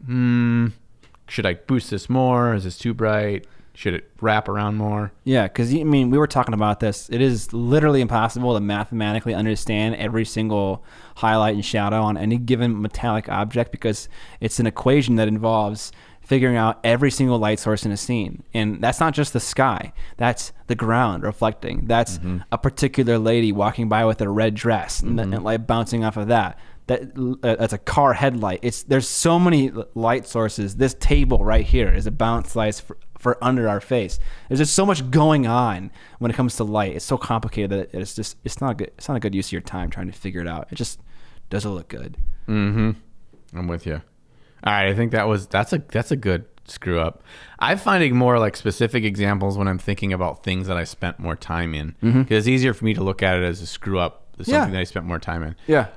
should I boost this more? Is this too bright? Should it wrap around more? Yeah, because we were talking about this. It is literally impossible to mathematically understand every single highlight and shadow on any given metallic object, because it's an equation that involves figuring out every single light source in a scene. And that's not just the sky. That's the ground reflecting. That's a particular lady walking by with a red dress and light bouncing off of that. That's a car headlight. There's so many light sources. This table right here is a bounce light for under our face. There's just so much going on when it comes to light. It's so complicated that it's not good. It's not a good use of your time trying to figure it out. It just doesn't look good. I'm with you. All right, I think that's a good screw up. I'm finding more like specific examples when I'm thinking about things that I spent more time in, because it's easier for me to look at it as a screw up. Something that I spent more time in. Yeah.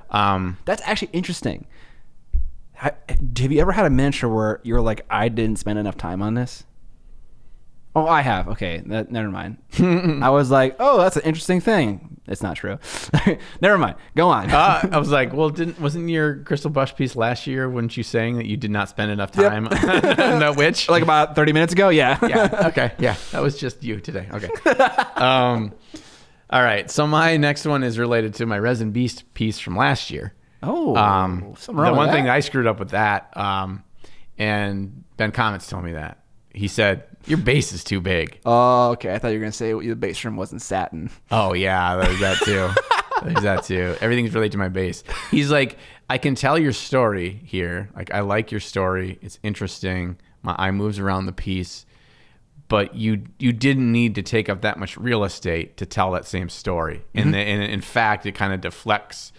That's actually interesting. Have you ever had a miniature where you're like, I didn't spend enough time on this? Oh, I have. Okay, never mind. I was like, oh, that's an interesting thing. It's not true. Never mind. Go on. I was like, well, wasn't your crystal brush piece last year? Wouldn't you saying that you did not spend enough time on that witch? Like about 30 minutes ago? Yeah. Yeah. Okay. Yeah. That was just you today. Okay. All right. So my next one is related to my Resin Beast piece from last year. Oh, the one thing I screwed up with that, and Ben Comets told me that. He said, your base is too big. Oh, okay. I thought you were going to say the base trim wasn't satin. Oh, yeah. There's that too. There's that too. Everything's related to my base. He's like, I can tell your story here. Like, I like your story. It's interesting. My eye moves around the piece. But you didn't need to take up that much real estate to tell that same story. And in fact, it kind of deflects.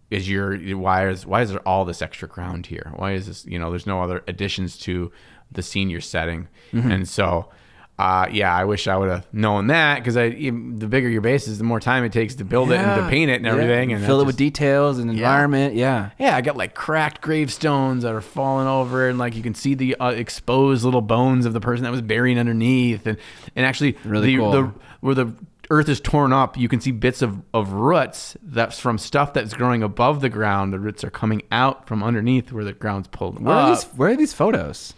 Why is there all this extra ground here? Why is this, there's no other additions to the scene you're setting. And so, I wish I would have known that, because the bigger your base is, the more time it takes to build it and to paint it and everything. And fill it with details and environment. Yeah. I got like cracked gravestones that are falling over, and like you can see the exposed little bones of the person that was buried underneath. And actually, really cool. Where the earth is torn up, you can see bits of roots that's from stuff that's growing above the ground. The roots are coming out from underneath where the ground's pulled up. Where are these photos?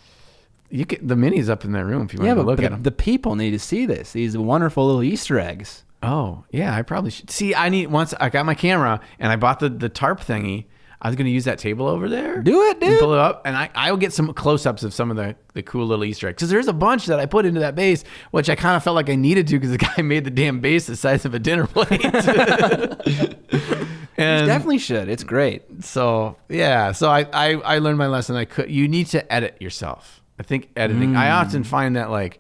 The mini's up in that room if you want to look at them. The people need to see this. These wonderful little Easter eggs. Oh, yeah, I probably should. See, once I got my camera and I bought the tarp thingy, I was going to use that table over there. Do it, dude. And pull it up, and I will get some close-ups of some of the cool little Easter eggs. Because there's a bunch that I put into that base, which I kind of felt like I needed to, because the guy made the damn base the size of a dinner plate. And you definitely should. It's great. So, yeah. So I learned my lesson. You need to edit yourself. I think editing, I often find that like,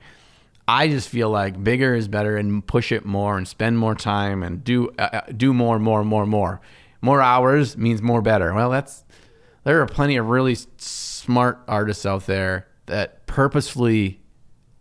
I just feel like bigger is better, and push it more and spend more time and do more. More hours means more better. Well, there are plenty of really smart artists out there that purposefully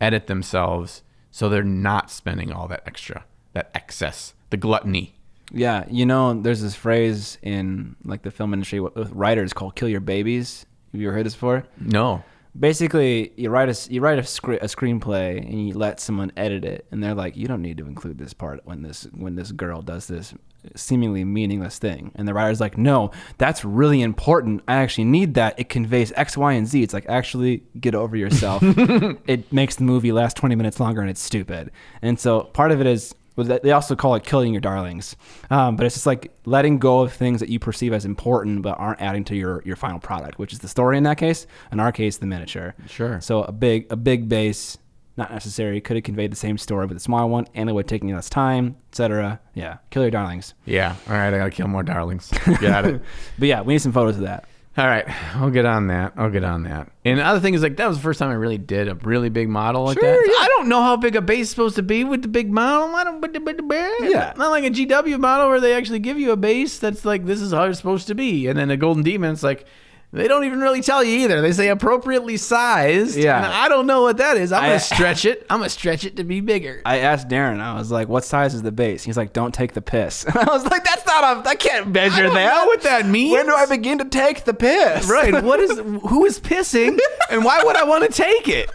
edit themselves so they're not spending all that extra, that excess, the gluttony. Yeah. There's this phrase in like the film industry with writers called "kill your babies." Have you ever heard this before? No. Basically, you write a screenplay and you let someone edit it, and they're like, you don't need to include this part when this girl does this seemingly meaningless thing. And the writer's like, no, that's really important. I actually need that. It conveys X, Y, and Z. It's like, actually, get over yourself. It makes the movie last 20 minutes longer, and it's stupid. And so part of it is, they also call it killing your darlings. But it's just like letting go of things that you perceive as important but aren't adding to your final product, which is the story in that case. In our case, the miniature. Sure. So a big base, not necessary. Could have conveyed the same story with a small one, and it would take me less time, etc. Yeah. Kill your darlings. Yeah. All right. I got to kill more darlings. Got it. But yeah, we need some photos of that. All right. I'll get on that. And the other thing is, like, that was the first time I really did a really big model like that. Yeah. I don't know how big a base is supposed to be with the big model. Yeah. Not like a GW model where they actually give you a base that's like, this is how it's supposed to be. And then a Golden Demon, it's like, They don't even really tell you either. They say appropriately sized. Yeah. And I don't know what that is. I'm going to stretch it. I'm going to stretch it to be bigger. I asked Darren, I was like, what size is the base? He's like, don't take the piss. And I was like, I can't measure that. I don't know what that means. When do I begin to take the piss? Right. Who is pissing and why would I want to take it?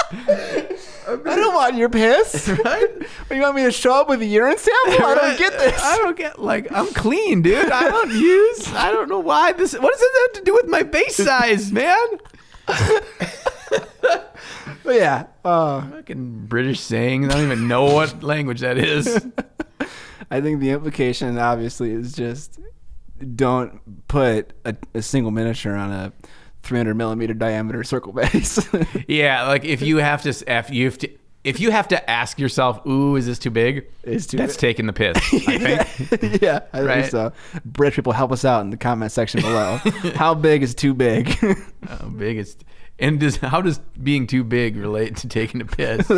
I don't want your piss. Right? You want me to show up with a urine sample? I don't get this. I don't get, I'm clean, dude. I don't know why what does this have to do with my base size, man? But yeah. Fucking British sayings. I don't even know what language that is. I think the implication obviously is just don't put a single miniature on a 300 millimeter diameter circle base. Yeah, like if you have to ask yourself, "Ooh, is this too big?" That's taking the piss. I think. Yeah, I think so. British people, help us out in the comment section below. How big is too big? How big is how does being too big relate to taking a piss?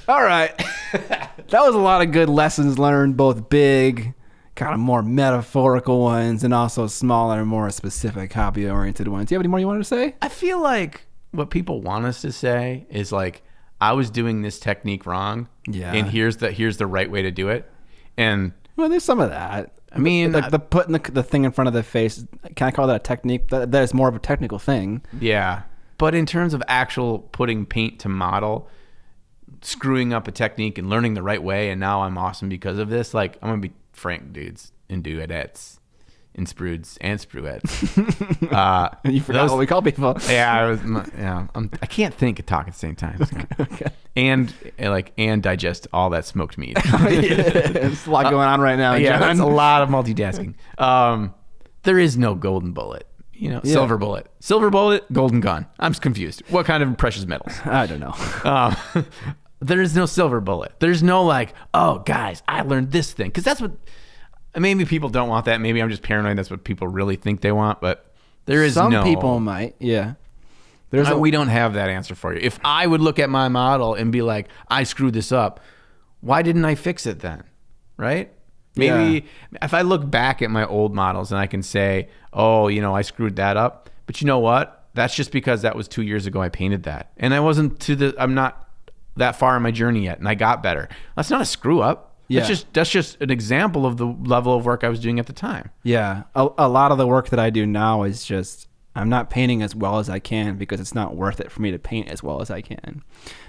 All right, that was a lot of good lessons learned, both big, kind of more metaphorical ones, and also smaller, more specific hobby-oriented ones. Do you have any more you wanted to say? I feel like what people want us to say is like, I was doing this technique wrong. Yeah. And here's the right way to do it. And well, there's some of that. I mean, like the putting the thing in front of the face. Can I call that a technique? That is more of a technical thing. Yeah. But in terms of actual putting paint to model, screwing up a technique and learning the right way, and now I'm awesome because of this. Like, I'm gonna be frank, dudes and duettes and sprudes and spruettes. You forgot what we call people. Yeah, I can't think and talk at the same time. Okay. And digest all that smoked meat. There's a lot going on right now. Yeah, John. that's a lot of multitasking. There is no golden bullet. Silver bullet, golden gun. I'm just confused. What kind of precious metals? I don't know. There is no silver bullet. There's no like, oh, guys, I learned this thing. Because that's what, maybe people don't want that. Maybe I'm just paranoid. That's what people really think they want. But there is Some people might, yeah. We don't have that answer for you. If I would look at my model and be like, I screwed this up, why didn't I fix it then? Right? Maybe if I look back at my old models and I can say, oh, I screwed that up. But you know what? That's just because that was 2 years ago I painted that. And I'm not that far in my journey yet, and I got better. That's not a screw up. Yeah. That's just an example of the level of work I was doing at the time. Yeah. A lot of the work that I do now is just, I'm not painting as well as I can because it's not worth it for me to paint as well as I can.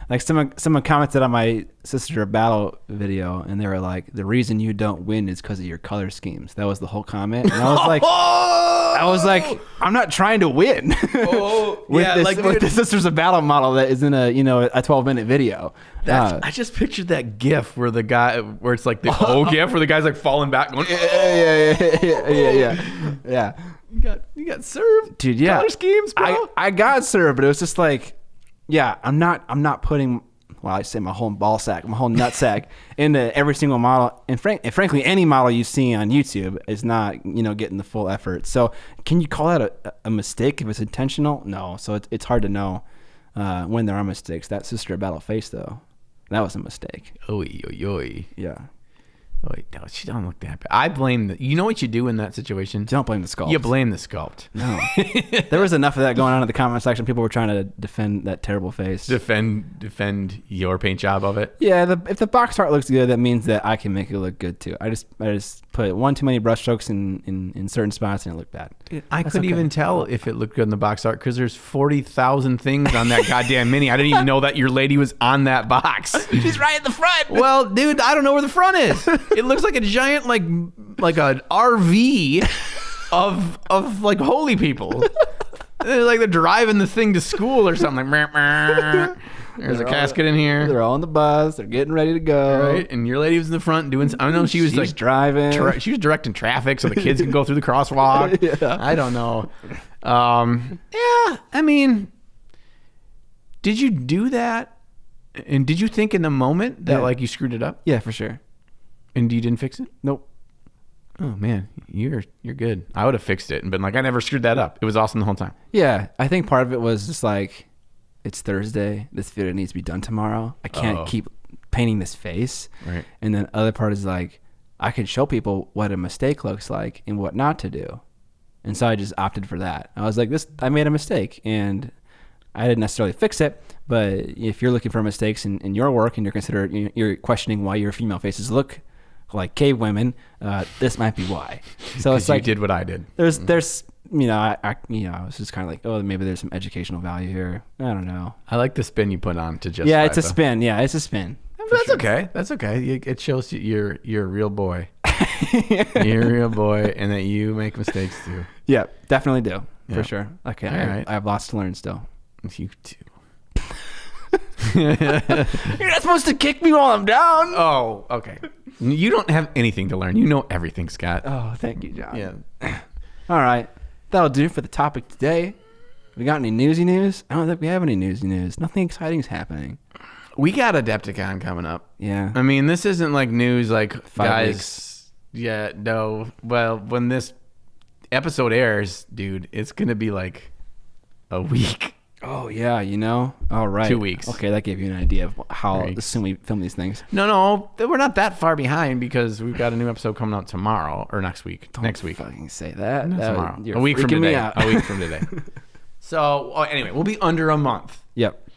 Like someone commented on my Sister of Battle video, and they were like, the reason you don't win is because of your color schemes. That was the whole comment. And I was like, I'm not trying to win with the Sisters of Battle model that is in a 12-minute video. I just pictured that GIF where it's like the whole GIF where the guy's like falling back going, yeah. You got served, dude. Yeah, color schemes, bro. I got served, but it was just like, yeah, I'm not putting, well, I say my whole ball sack, my whole nut sack into every single model. And frankly, any model you see on YouTube is not, getting the full effort. So can you call that a mistake if it's intentional? No. So it's hard to know when there are mistakes. That Sister of Battle face, though, that was a mistake. Oy. Yeah. Wait, no, she don't look that bad. I blame you know what you do in that situation? Don't blame the sculpt. You blame the sculpt. No. There was enough of that going on in the comment section. People were trying to defend that terrible face. Defend your paint job of it? Yeah, if the box art looks good, that means that I can make it look good too. I just put one too many brush strokes in certain spots and it looked bad. I couldn't even tell if it looked good in the box art because there's 40,000 things on that goddamn mini. I didn't even know that your lady was on that box. She's right in the front. Well, dude, I don't know where the front is. It looks like a giant like an RV of like holy people. Like they're driving the thing to school or something. There's a casket in here. They're all on the bus. They're getting ready to go. Right, and your lady was in the front doing. I know she's like driving. She was directing traffic so the kids can go through the crosswalk. Yeah. I don't know. Yeah, I mean, did you do that? And did you think in the moment that like you screwed it up? Yeah, for sure. And you didn't fix it? Nope. Oh man, you're good. I would have fixed it and been like, I never screwed that up. It was awesome the whole time. Yeah, I think part of it was just like, it's Thursday. This video needs to be done tomorrow. I can't keep painting this face. Right. And then other part is like, I could show people what a mistake looks like and what not to do. And so I just opted for that. I was like, I made a mistake, and I didn't necessarily fix it. But if you're looking for mistakes in your work and you're questioning why your female faces look like cave women, this might be why. So it's like you did what I did. There's I was just kind of like, oh, maybe there's some educational value here. I don't know. I like the spin you put on to just. Yeah, it's a spin. Yeah, it's a spin. That's okay. That's okay. It shows you're a real boy. You're a real boy, and that you make mistakes too. Yeah, definitely do. Yeah. For sure. Okay. All right. I have lots to learn still. You too. You're not supposed to kick me while I'm down. Oh, okay. You don't have anything to learn. You know everything, Scott. Oh, thank you, John. Yeah. All right. That'll do for the topic today. We got any newsy news? I don't think we have any newsy news. Nothing exciting is happening. We got Adepticon coming up. Yeah. I mean, this isn't like news like 5 guys. weeks. Yeah, no. Well, when this episode airs, dude, it's going to be like a week. Oh, yeah, All right. 2 weeks. Okay, that gave you an idea of how soon we film these things. No, we're not that far behind because we've got a new episode coming out tomorrow or next week. Don't fucking say that. No, tomorrow. You're A week from freaking me today. out. A week from today. So, anyway, we'll be under a month. Yep.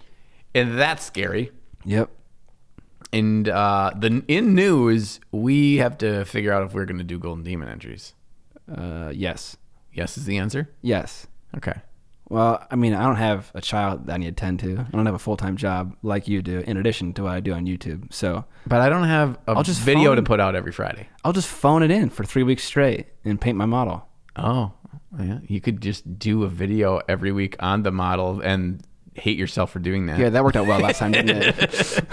And that's scary. Yep. And in news, we have to figure out if we're going to do Golden Demon entries. Yes. Yes is the answer? Yes. Okay. Well, I mean, I don't have a child that I need to tend to. I don't have a full-time job like you do, in addition to what I do on YouTube. So, But I don't have a video to put out every Friday. I'll just phone it in for 3 weeks straight and paint my model. Oh, yeah. You could just do a video every week on the model and hate yourself for doing that. Yeah, that worked out well last time, didn't it?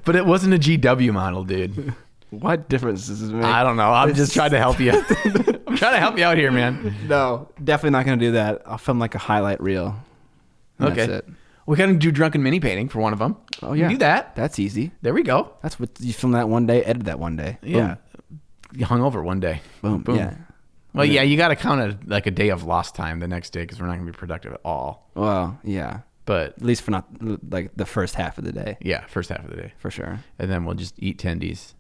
But it wasn't a GW model, dude. What difference does this make? I don't know. I'm just trying to help you. I'm trying to help you out here, man. No, definitely not going to do that. I'll film like a highlight reel. And Okay. That's it. We got to do drunken mini painting for one of them. Oh, yeah. Do that. That's easy. There we go. That's what you film that one day, edit that one day. Yeah. You hung over one day. Boom. Boom. Yeah. Well, yeah, you got to count it like a day of lost time the next day because we're not going to be productive at all. Well, yeah. But At least for not like the first half of the day. yeah, first half of the day. For sure. And then we'll just eat tendies.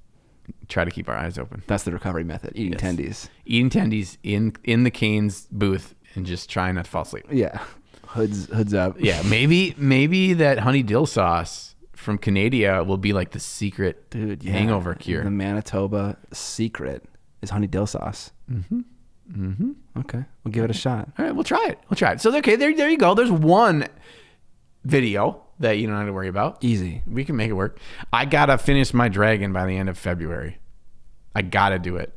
Try to keep our eyes open. That's the recovery method. Eating Yes. tendies. Eating tendies in the Cane's booth and just trying not to fall asleep. Yeah. Hoods up. Yeah, maybe that honey dill sauce from Canada will be like the secret Dude, yeah. hangover cure. The Manitoba secret is honey dill sauce. Okay. We'll give it a shot. All right, we'll try it. So okay, there you go. There's one video that you don't have to worry about. Easy. We can make it work. I gotta finish my dragon by the end of February. I gotta do it,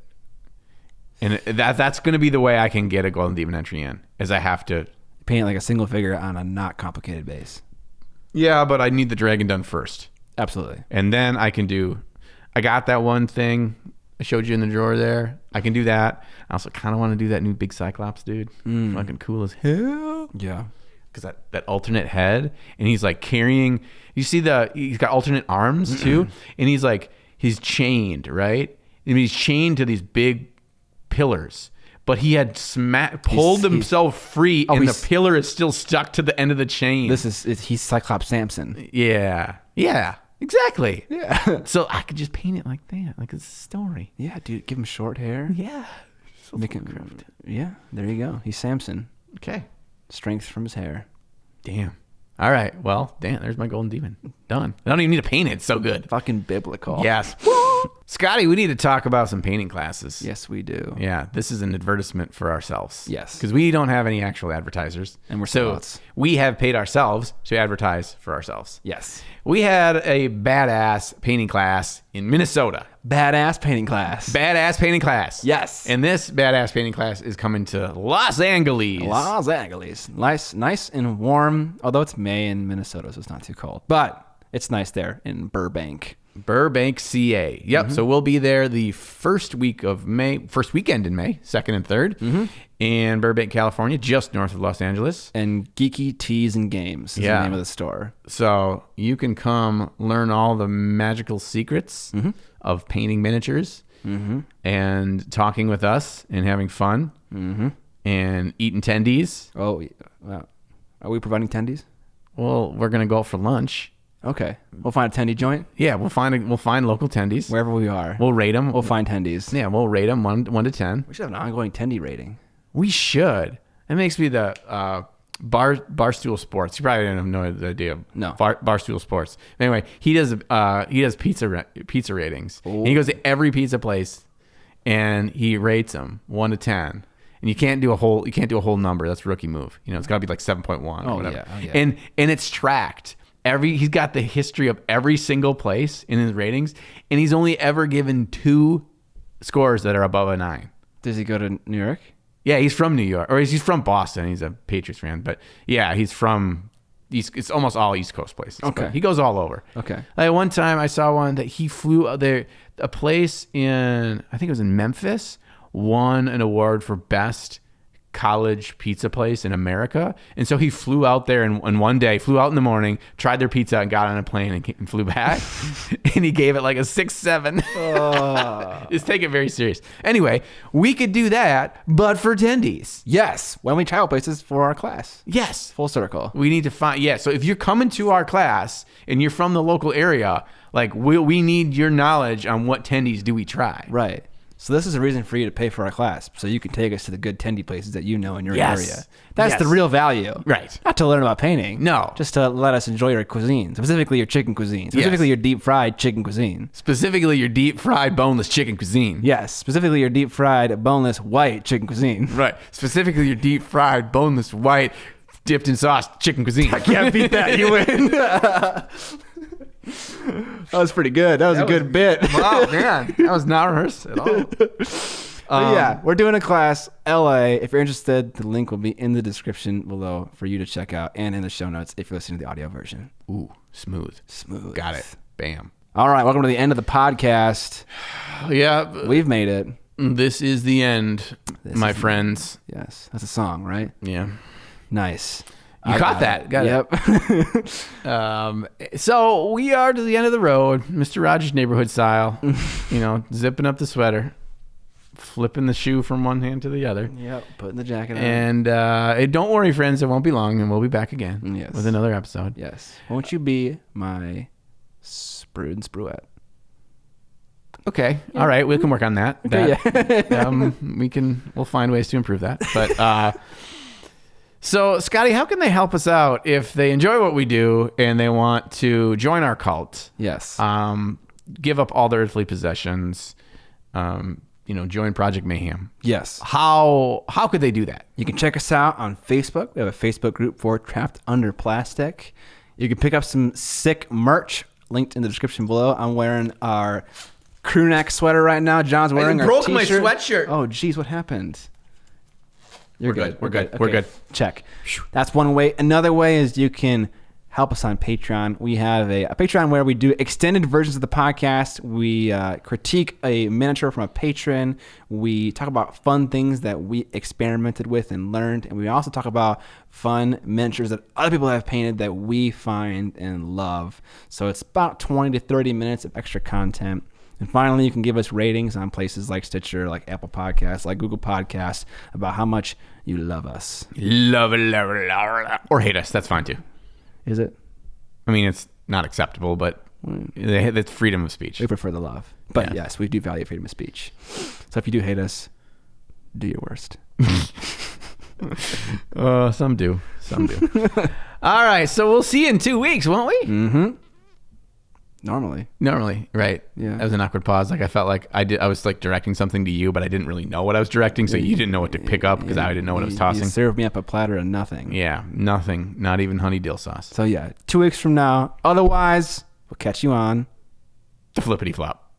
and that's gonna be the way I can get a Golden Demon entry in. Is I have to Paint like a single figure on a not complicated base. Yeah, but I need the dragon done first, Absolutely. and then I can do. I got that one thing I showed you in the drawer there. I can do that. I also kind of want to do that new big Cyclops dude. Fucking cool as hell. Yeah. Because that alternate head, and he's like carrying. You see he's got alternate arms too, and he's chained, right? I mean, he's chained to these big pillars, but he had pulled himself free, and the pillar is still stuck to the end of the chain. He's Cyclops Samson. Yeah, exactly. Yeah. So I could just paint it like that, like it's a story. Yeah, dude. Give him short hair. Yeah. So Make him. Yeah. There you go. He's Samson. okay. Strength from his hair. Damn. All right. Well, damn. There's my Golden Demon. Done. I don't even need to paint it. It's so good. Fucking biblical. Yes. Scotty, we need to talk about some painting classes. Yes, we do. Yeah, this is an advertisement for ourselves. Yes. Because we don't have any actual advertisers. And we're so sellouts. we have paid ourselves to advertise for ourselves. Yes. We had a badass painting class in Minnesota. Badass painting class. Badass painting class. Yes. And this badass painting class is coming to Los Angeles. Los Angeles. Nice and warm. Although it's May in Minnesota, so it's not too cold. But it's nice there in Burbank. Burbank, CA. Yep. So we'll be there the first weekend in May, 2nd and 3rd, in Burbank, California, just north of Los Angeles. And Geeky Teas and Games is the name of the store. So you can come learn all the magical secrets of painting miniatures and talking with us and having fun and eating tendies. Oh, wow. Are we providing tendies? Well, we're going to go out for lunch. Okay. We'll find a tendy joint Yeah, we'll find local tendies. wherever we are. We'll rate them. We'll find tendies. Yeah, we'll rate them 1 to 10. We should have an ongoing tendy rating. We should. It makes me the Barstool Sports. You probably didn't have no idea. No. Barstool Sports. Anyway, he does pizza ratings. Ooh. And he goes to every pizza place and he rates them 1 to 10. And you can't do a whole number. That's a rookie move. It's got to be like 7.1 or whatever. Yeah. Oh, yeah. And it's tracked. He's got the history of every single place in his ratings, and he's only ever given 2 scores that are above a 9. Does he go to New York? Yeah, he's from New York, or he's from Boston. He's a Patriots fan, but yeah, he's from it's almost all East Coast places. Okay. But he goes all over. Okay. Like one time I saw one that he flew out there. A place I think it was in Memphis, won an award for best college pizza place in America. And so he flew out there and one day, flew out in the morning, tried their pizza and got on a plane and flew back. And he gave it like a 6-7. Just take it very serious. Anyway, we could do that, but for tendies. Yes. When we travel places for our class. Yes. Full circle. We need to find, so if you're coming to our class and you're from the local area, like we need your knowledge on what tendies do we try. Right. So this is a reason for you to pay for our class, so you can take us to the good tendy places that you know in your area. That's the real value. Right. Not to learn about painting. No. Just to let us enjoy your cuisine, specifically your chicken cuisine, specifically your deep fried chicken cuisine. Specifically your deep fried boneless chicken cuisine. Yes, specifically your deep fried boneless white chicken cuisine. Right. Specifically your deep fried boneless white dipped in sauce chicken cuisine. I can't beat that. You win. That was pretty good. That was a good bit. Wow, man. That was not rehearsed at all. Yeah, we're doing a class, LA. If you're interested, the link will be in the description below for you to check out and in the show notes if you're listening to the audio version. Ooh, smooth. Got it. Bam. All right, welcome to the end of the podcast. Yeah. We've made it. This is the end, my friends. Yes, that's a song, right? Yeah. Nice. You caught that. Got it. So we are to the end of the road, Mr. Rogers Neighborhood style, zipping up the sweater, flipping the shoe from one hand to the other. Yep, putting the jacket on. And don't worry, friends, it won't be long, and we'll be back again with another episode. Yes. Won't you be my Sprude and Spruette? Okay. Yeah. All right. We can work on that. Okay, We'll find ways to improve that. But so, Scotty, how can they help us out if they enjoy what we do and they want to join our cult? Yes. Give up all their earthly possessions. Join Project Mayhem. Yes. How could they do that? You can check us out on Facebook. We have a Facebook group for Trapped Under Plastic. You can pick up some sick merch linked in the description below. I'm wearing our crew neck sweater right now. John's wearing our broke t-shirt. my sweatshirt. Oh, geez, what happened? We're good. We're good. Okay. We're good. Check. That's one way. Another way is you can help us on Patreon. We have a Patreon where we do extended versions of the podcast. We critique a miniature from a patron. We talk about fun things that we experimented with and learned. And we also talk about fun miniatures that other people have painted that we find and love. So it's about 20 to 30 minutes of extra content. And finally, you can give us ratings on places like Stitcher, like Apple Podcasts, like Google Podcasts about how much you love us. Love it. Or hate us. That's fine, too. Is it? I mean, it's not acceptable, but it's freedom of speech. We prefer the love. But yes, we do value freedom of speech. So if you do hate us, do your worst. Some do. All right. So we'll see you in 2 weeks, won't we? Mm-hmm. Normally, right? Yeah. That was an awkward pause. Like I felt like I was like directing something to you, but I didn't really know what I was directing, so you didn't know what to pick up because I didn't know what I was tossing. You served me up a platter of nothing. Yeah, nothing. Not even honey dill sauce. So 2 weeks from now. Otherwise, we'll catch you on the flippity flop.